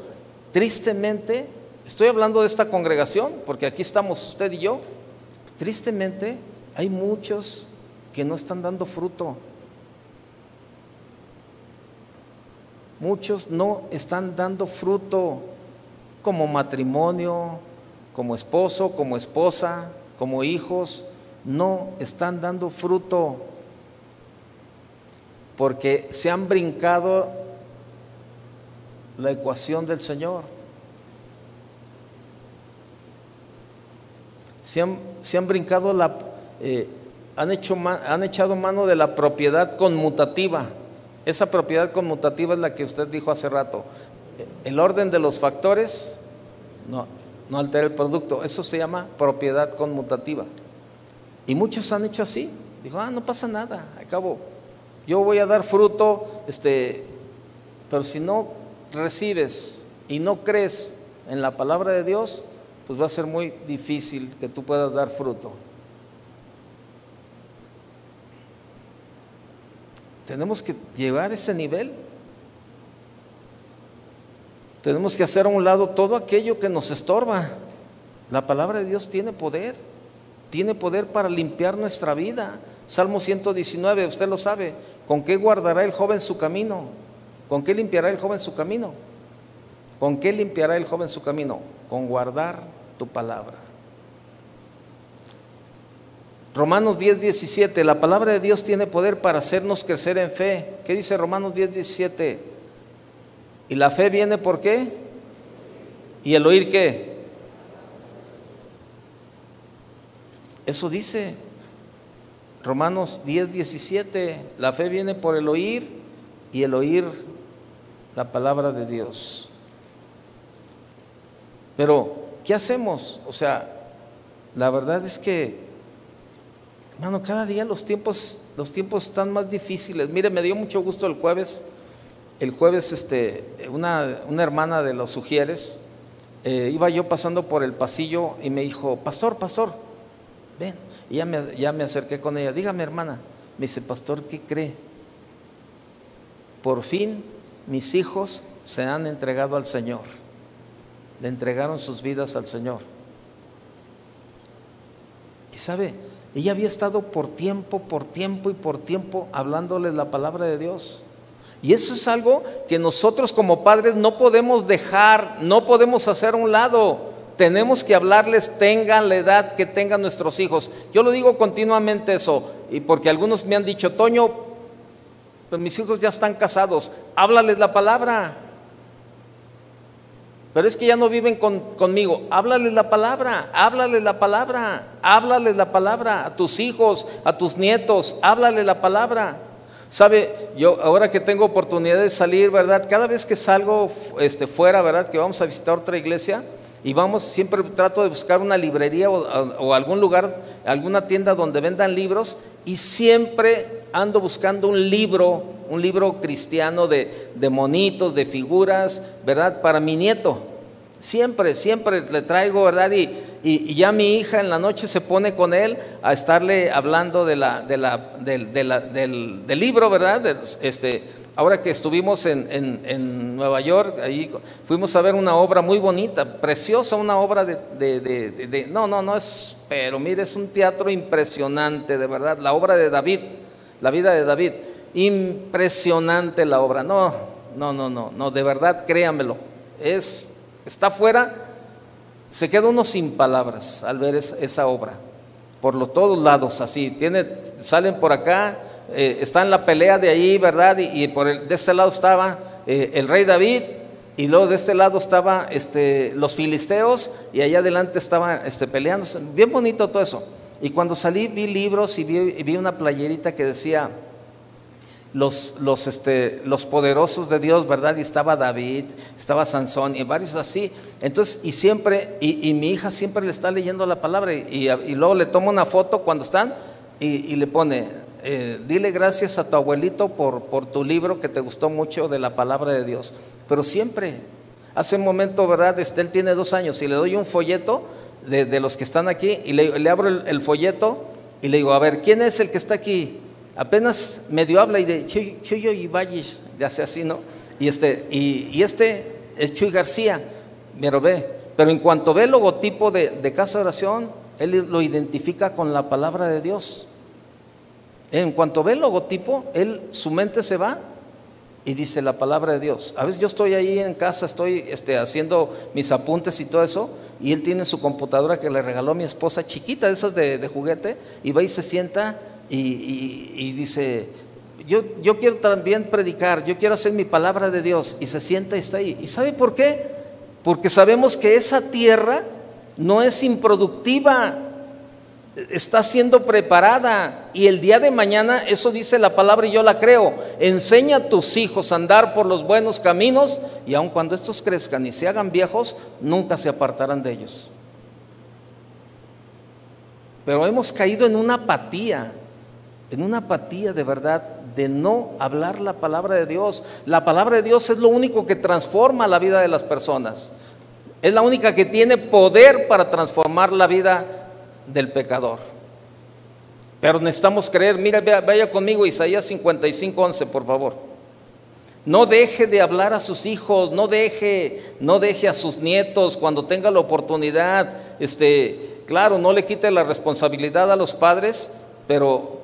tristemente, estoy hablando de esta congregación, porque aquí estamos usted y yo, tristemente hay muchos que no están dando fruto. Muchos no están dando fruto como matrimonio, como esposo, como esposa, como hijos, no están dando fruto. Porque se han brincado la ecuación del Señor. Se han brincado han echado mano de la propiedad conmutativa. Esa propiedad conmutativa es la que usted dijo hace rato. El orden de los factores no altera el producto. Eso se llama propiedad conmutativa. Y muchos han hecho así. Dijo, no pasa nada, al cabo, yo voy a dar fruto, pero si no recibes y no crees en la palabra de Dios, pues va a ser muy difícil que tú puedas dar fruto. Tenemos que llegar a ese nivel. Tenemos que hacer a un lado todo aquello que nos estorba. La palabra de Dios tiene poder para limpiar nuestra vida. Salmo 119, usted lo sabe. ¿Con qué guardará el joven su camino? ¿Con qué limpiará el joven su camino? ¿Con qué limpiará el joven su camino? Con guardar tu palabra. Romanos 10:17, la palabra de Dios tiene poder para hacernos crecer en fe. ¿Qué dice Romanos 10:17? ¿Y la fe viene por qué? ¿Y el oír qué? Eso dice Romanos 10:17, la fe viene por el oír y el oír la palabra de Dios. Pero, ¿qué hacemos? O sea, la verdad es que, hermano, cada día los tiempos están más difíciles. Mire, me dio mucho gusto el jueves, una hermana de los Ujieres, iba yo pasando por el pasillo y me dijo, pastor, ven. Y ya me acerqué con ella, dígame, hermana. Me dice, pastor, ¿qué cree? Por fin mis hijos se han entregado al Señor. Le entregaron sus vidas al Señor. Y sabe, ella había estado por tiempo hablándoles la palabra de Dios. Y eso es algo que nosotros como padres no podemos dejar, no podemos hacer a un lado. Tenemos que hablarles, tengan la edad que tengan nuestros hijos. Yo lo digo continuamente eso, y porque algunos me han dicho, Toño, pues mis hijos ya están casados, háblales la palabra. Pero es que ya no viven conmigo. Háblales la palabra a tus hijos, a tus nietos, háblale la palabra. Sabe, yo ahora que tengo oportunidad de salir, ¿verdad? Cada vez que salgo fuera, ¿verdad? Que vamos a visitar otra iglesia y vamos, siempre trato de buscar una librería o algún lugar, alguna tienda donde vendan libros, y siempre ando buscando un libro cristiano de monitos, de figuras, ¿verdad? Para mi nieto. Siempre le traigo, ¿verdad? Y ya mi hija en la noche se pone con él a estarle hablando del libro, ¿verdad? Ahora que estuvimos en Nueva York, ahí fuimos a ver una obra muy bonita, preciosa, una obra no es, pero mire, es un teatro impresionante, de verdad, la obra de David, la vida de David, impresionante la obra, no, de verdad, créanmelo, está fuera, se queda uno sin palabras al ver esa obra, por todos lados, así, salen por acá, está en la pelea de ahí, ¿verdad? Y de este lado estaba el rey David, y luego de este lado estaba los filisteos, y allá adelante estaban peleando, bien bonito todo eso. Y cuando salí vi libros y vi una playerita que decía los poderosos de Dios, ¿verdad? Y estaba David, estaba Sansón y varios así. Entonces, y mi hija siempre le está leyendo la palabra, y luego le toma una foto cuando están y le pone, dile gracias a tu abuelito por tu libro que te gustó mucho de la palabra de Dios. Pero siempre, hace un momento, ¿verdad? Él tiene 2 años y le doy un folleto de los que están aquí, y le abro el folleto y le digo, a ver, ¿quién es el que está aquí? Apenas medio habla y de Chuyo y Valles, ya sea así, ¿no? Y es Chuy García, pero en cuanto ve el logotipo de Casa de Oración, él lo identifica con la palabra de Dios. En cuanto ve el logotipo, su mente se va y dice la palabra de Dios. A veces yo estoy ahí en casa, estoy haciendo mis apuntes y todo eso, y él tiene su computadora que le regaló mi esposa, chiquita, de esas de juguete, y va y se sienta y dice, yo quiero también predicar, yo quiero hacer mi palabra de Dios, y se sienta y está ahí. ¿Y sabe por qué? Porque sabemos que esa tierra no es improductiva, está siendo preparada, y el día de mañana, eso dice la palabra y yo la creo, enseña a tus hijos a andar por los buenos caminos, y aun cuando estos crezcan y se hagan viejos, nunca se apartarán de ellos. Pero hemos caído en una apatía, en una apatía de verdad de no hablar la palabra de Dios. La palabra de Dios es lo único que transforma la vida de las personas. Es la única que tiene poder para transformar la vida del pecador. Pero necesitamos creer. Mira, vaya conmigo Isaías 55:11, por favor. No deje de hablar a sus hijos, no deje a sus nietos cuando tenga la oportunidad. Claro, no le quite la responsabilidad a los padres, pero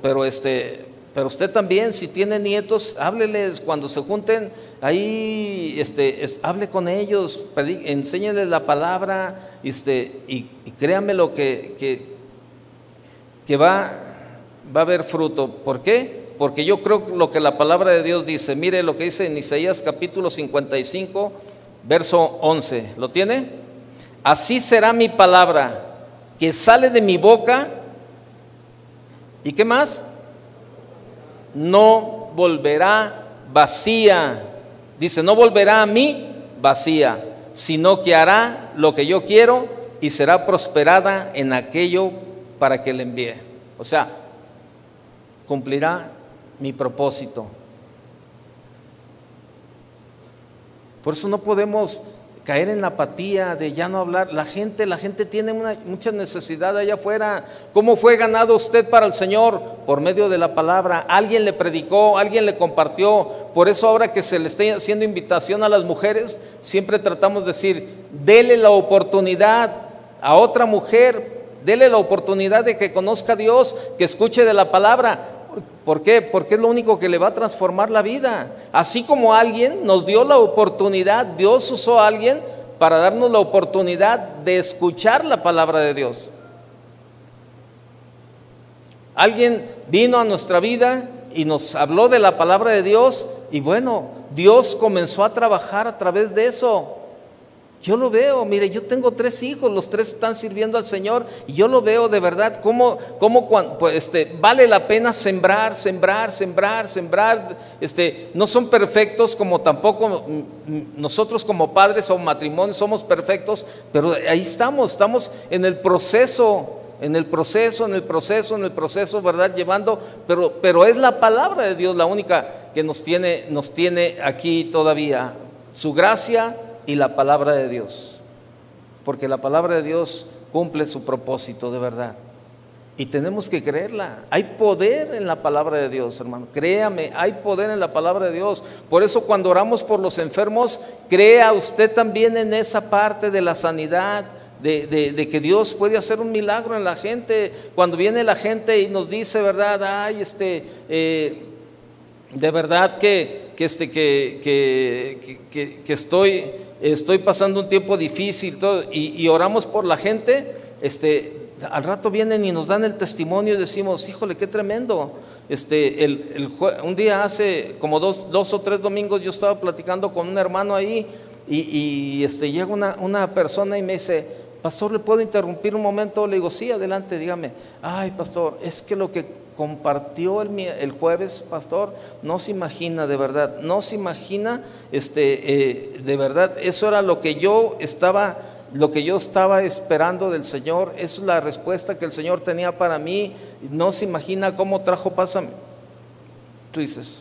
usted también, si tiene nietos, hábleles cuando se junten ahí, hable con ellos, enséñeles la palabra, y créanme lo que va a haber fruto. ¿Por qué? Porque yo creo lo que la palabra de Dios dice. Mire lo que dice en Isaías capítulo 55, verso 11. ¿Lo tiene? Así será mi palabra que sale de mi boca. ¿Y qué más? No volverá vacía. Dice, no volverá a mí vacía, sino que hará lo que yo quiero y será prosperada en aquello para que le envíe. O sea, cumplirá mi propósito. Por eso no podemos caer en la apatía de ya no hablar. La gente tiene mucha necesidad allá afuera. ¿Cómo fue ganado usted para el Señor? Por medio de la palabra. Alguien le predicó, alguien le compartió. Por eso ahora que se le está haciendo invitación a las mujeres, siempre tratamos de decir, dele la oportunidad a otra mujer, dele la oportunidad de que conozca a Dios, que escuche de la palabra. ¿Por qué? Porque es lo único que le va a transformar la vida. Así como alguien nos dio la oportunidad, Dios usó a alguien para darnos la oportunidad de escuchar la palabra de Dios. Alguien vino a nuestra vida y nos habló de la palabra de Dios, y bueno, Dios comenzó a trabajar a través de eso. Yo lo veo, mire, yo tengo 3 hijos, los 3 están sirviendo al Señor, y yo lo veo de verdad, cómo vale la pena sembrar. No son perfectos, como tampoco nosotros como padres o matrimonios somos perfectos, pero ahí estamos en el proceso, ¿verdad? Llevando, pero es la palabra de Dios la única que nos tiene aquí todavía, su gracia y la palabra de Dios, porque la palabra de Dios cumple su propósito de verdad y tenemos que creerla. Hay poder en la palabra de Dios, hermano, créame, hay poder en la palabra de Dios. Por eso cuando oramos por los enfermos, crea usted también en esa parte de la sanidad, de que Dios puede hacer un milagro en la gente. Cuando viene la gente y nos dice, verdad, ay, de verdad que estoy pasando un tiempo difícil, todo, y oramos por la gente, al rato vienen y nos dan el testimonio y decimos, híjole, qué tremendo. Un día hace como dos o 3 domingos yo estaba platicando con un hermano ahí, y llega una persona y me dice, pastor, ¿le puedo interrumpir un momento? Le digo, sí, adelante, dígame. Ay, pastor, es que lo que compartió el jueves, pastor, no se imagina, de verdad, no se imagina, de verdad, eso era lo que yo estaba esperando del Señor. Esa es la respuesta que el Señor tenía para mí. No se imagina cómo trajo paz a mí. Tú dices,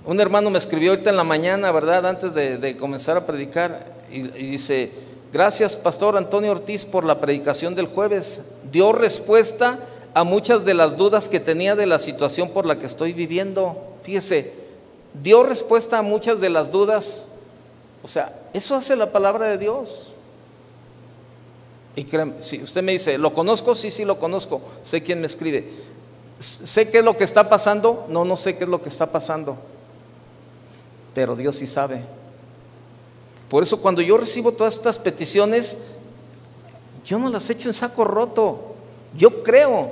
un hermano me escribió ahorita en la mañana, ¿verdad?, antes de comenzar a predicar, y dice, gracias, pastor Antonio Ortiz, por la predicación del jueves. Dio respuesta a muchas de las dudas que tenía de la situación por la que estoy viviendo. Fíjese, dio respuesta a muchas de las dudas. O sea, eso hace la palabra de Dios. Y créeme, si usted me dice, ¿lo conozco? Sí, lo conozco. Sé quién me escribe. ¿Sé qué es lo que está pasando? No sé qué es lo que está pasando, pero Dios sí sabe. Por eso cuando yo recibo todas estas peticiones, yo no las echo en saco roto. Yo creo,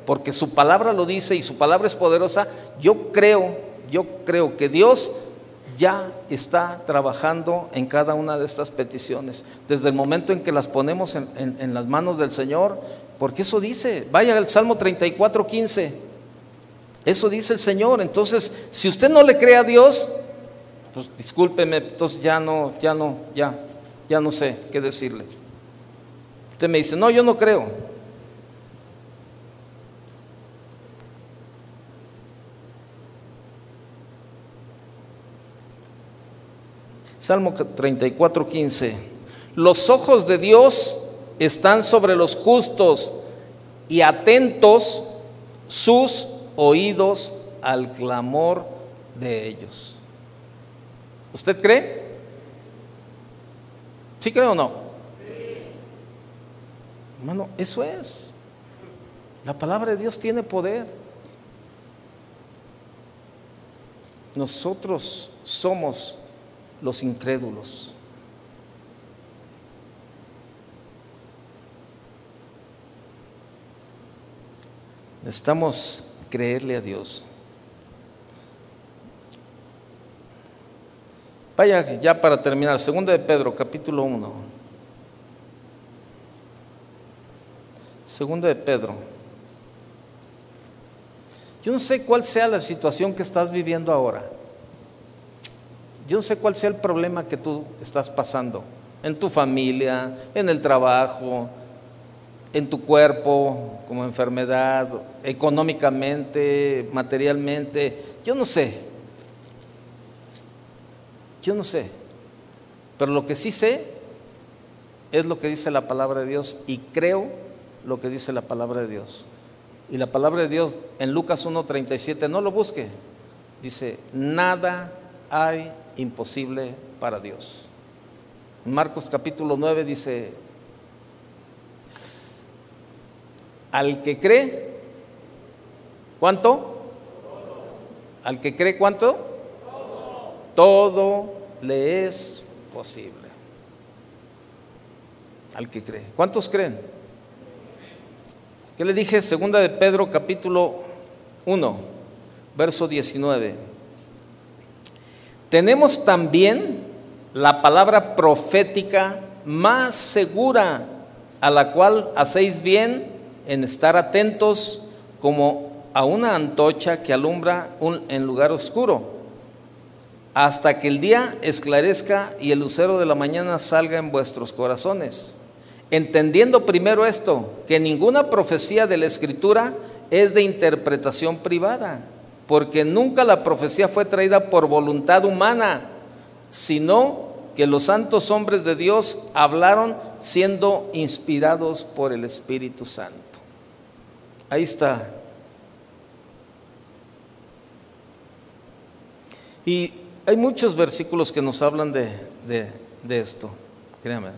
porque su palabra lo dice y su palabra es poderosa. Yo creo que Dios ya está trabajando en cada una de estas peticiones, desde el momento en que las ponemos en las manos del Señor, porque eso dice, vaya al Salmo 34:15, eso dice el Señor. Entonces, si usted no le cree a Dios, pues discúlpeme, entonces ya no sé qué decirle. Usted me dice, no, yo no creo. Salmo 34:15. Los ojos de Dios están sobre los justos y atentos sus oídos al clamor de ellos. ¿Usted cree? ¿Sí cree o no? Sí. Hermano, eso es. La palabra de Dios tiene poder. Nosotros somos los incrédulos. Necesitamos creerle a Dios. Vaya ya para terminar, 2 de Pedro, capítulo 1. 2 de Pedro. Yo no sé cuál sea la situación que estás viviendo ahora. Yo no sé cuál sea el problema que tú estás pasando en tu familia, en el trabajo, en tu cuerpo, como enfermedad, económicamente, materialmente. Yo no sé, pero lo que sí sé es lo que dice la palabra de Dios y creo lo que dice la palabra de Dios. Y la palabra de Dios en Lucas 1:37, no lo busque, dice: nada hay imposible para Dios. En Marcos capítulo 9 dice: al que cree, ¿cuánto? Al que cree, ¿cuánto? Todo le es posible. Al que cree. ¿Cuántos creen? ¿Qué le dije? 2 de Pedro capítulo 1, verso 19. Tenemos también la palabra profética más segura, a la cual hacéis bien en estar atentos como a una antorcha que alumbra en lugar oscuro, hasta que el día esclarezca y el lucero de la mañana salga en vuestros corazones. Entendiendo primero esto, que ninguna profecía de la Escritura es de interpretación privada, porque nunca la profecía fue traída por voluntad humana, sino que los santos hombres de Dios hablaron siendo inspirados por el Espíritu Santo. Ahí está. Y hay muchos versículos que nos hablan de esto, créame.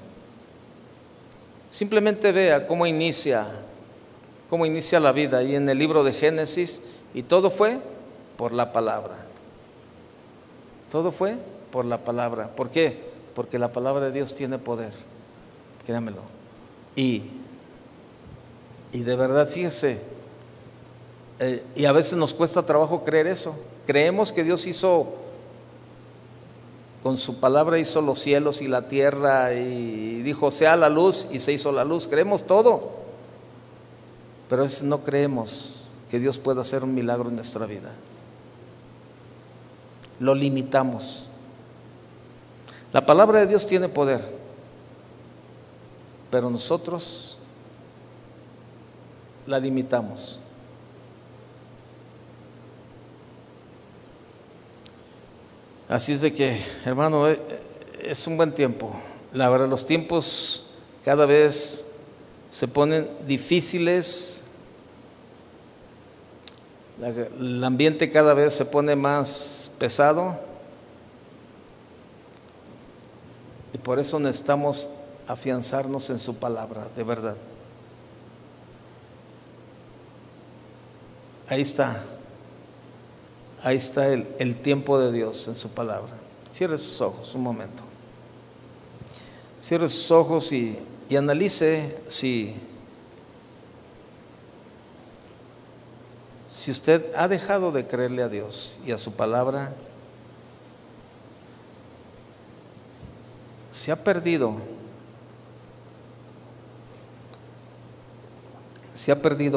Simplemente vea cómo inicia la vida ahí en el libro de Génesis, y todo fue por la palabra. Todo fue por la palabra. ¿Por qué? Porque la palabra de Dios tiene poder, créamelo. Y de verdad, fíjese, y a veces nos cuesta trabajo creer eso. Creemos que Dios con su palabra hizo los cielos y la tierra y dijo sea la luz y se hizo la luz. Creemos todo, pero a veces no creemos que Dios pueda hacer un milagro en nuestra vida. Lo limitamos. La palabra de Dios tiene poder, pero nosotros la limitamos. Así es de que, hermano, es un buen tiempo. La verdad, los tiempos cada vez se ponen difíciles. El ambiente cada vez se pone más pesado. Y por eso necesitamos afianzarnos en su palabra, de verdad. Ahí está. Ahí está el tiempo de Dios en su palabra. Cierre sus ojos un momento. Cierre sus ojos y analice si usted ha dejado de creerle a Dios y a su palabra. Se ha perdido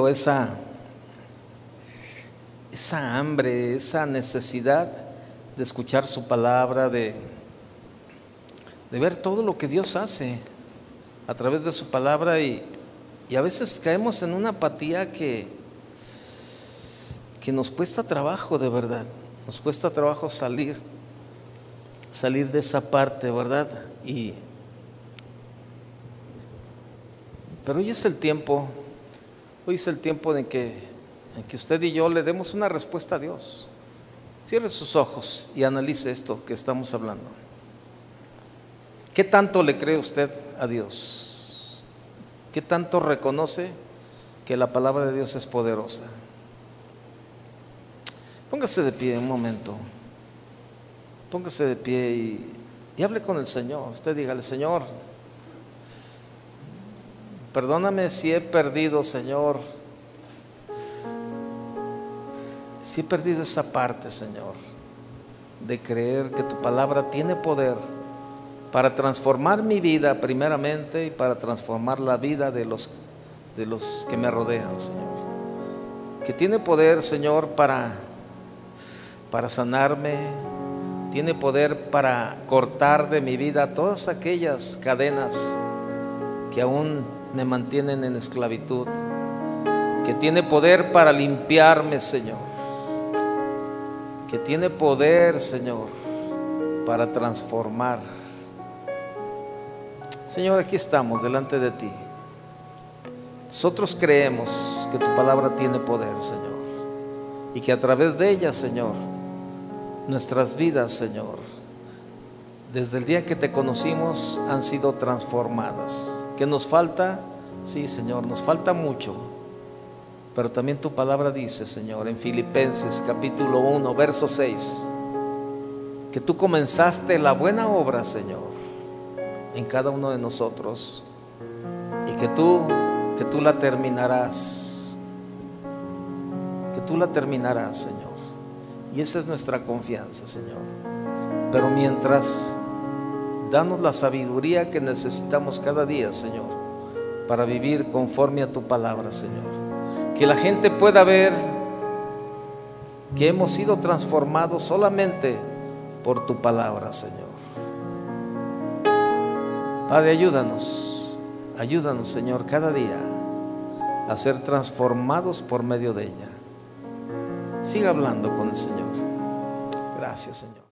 esa hambre, esa necesidad de escuchar su palabra, de ver todo lo que Dios hace a través de su palabra, y a veces caemos en una apatía que nos cuesta trabajo, de verdad, nos cuesta trabajo salir salir de esa parte, ¿verdad? Pero hoy es el tiempo en que usted y yo le demos una respuesta a Dios. Cierre sus ojos y analice esto que estamos hablando. ¿Qué tanto le cree usted a Dios? ¿Qué tanto reconoce que la palabra de Dios es poderosa? Póngase de pie un momento. Póngase de pie y hable con el Señor. Usted dígale: Señor, perdóname si he perdido, Señor. Si he perdido esa parte, Señor, de creer que tu palabra tiene poder para transformar mi vida primeramente y para transformar la vida de los que me rodean, Señor. Que tiene poder, Señor, para sanarme, tiene poder para cortar de mi vida todas aquellas cadenas que aún me mantienen en esclavitud, que tiene poder para limpiarme, Señor, que tiene poder, Señor, para transformar. Señor, aquí estamos delante de ti. Nosotros creemos que tu palabra tiene poder, Señor, y que a través de ella, Señor, nuestras vidas, Señor, desde el día que te conocimos han sido transformadas. ¿Qué nos falta? Sí, Señor, nos falta mucho. Pero también tu palabra dice, Señor, en Filipenses capítulo 1, verso 6, que tú comenzaste la buena obra, Señor, en cada uno de nosotros, y que tú la terminarás. Que tú la terminarás, Señor. Y esa es nuestra confianza, Señor. Pero mientras, danos la sabiduría que necesitamos cada día, Señor, para vivir conforme a tu palabra, Señor. Que la gente pueda ver que hemos sido transformados solamente por tu palabra, Señor. Padre, ayúdanos, Señor, cada día a ser transformados por medio de ella. Siga hablando con el Señor. Gracias, Señor.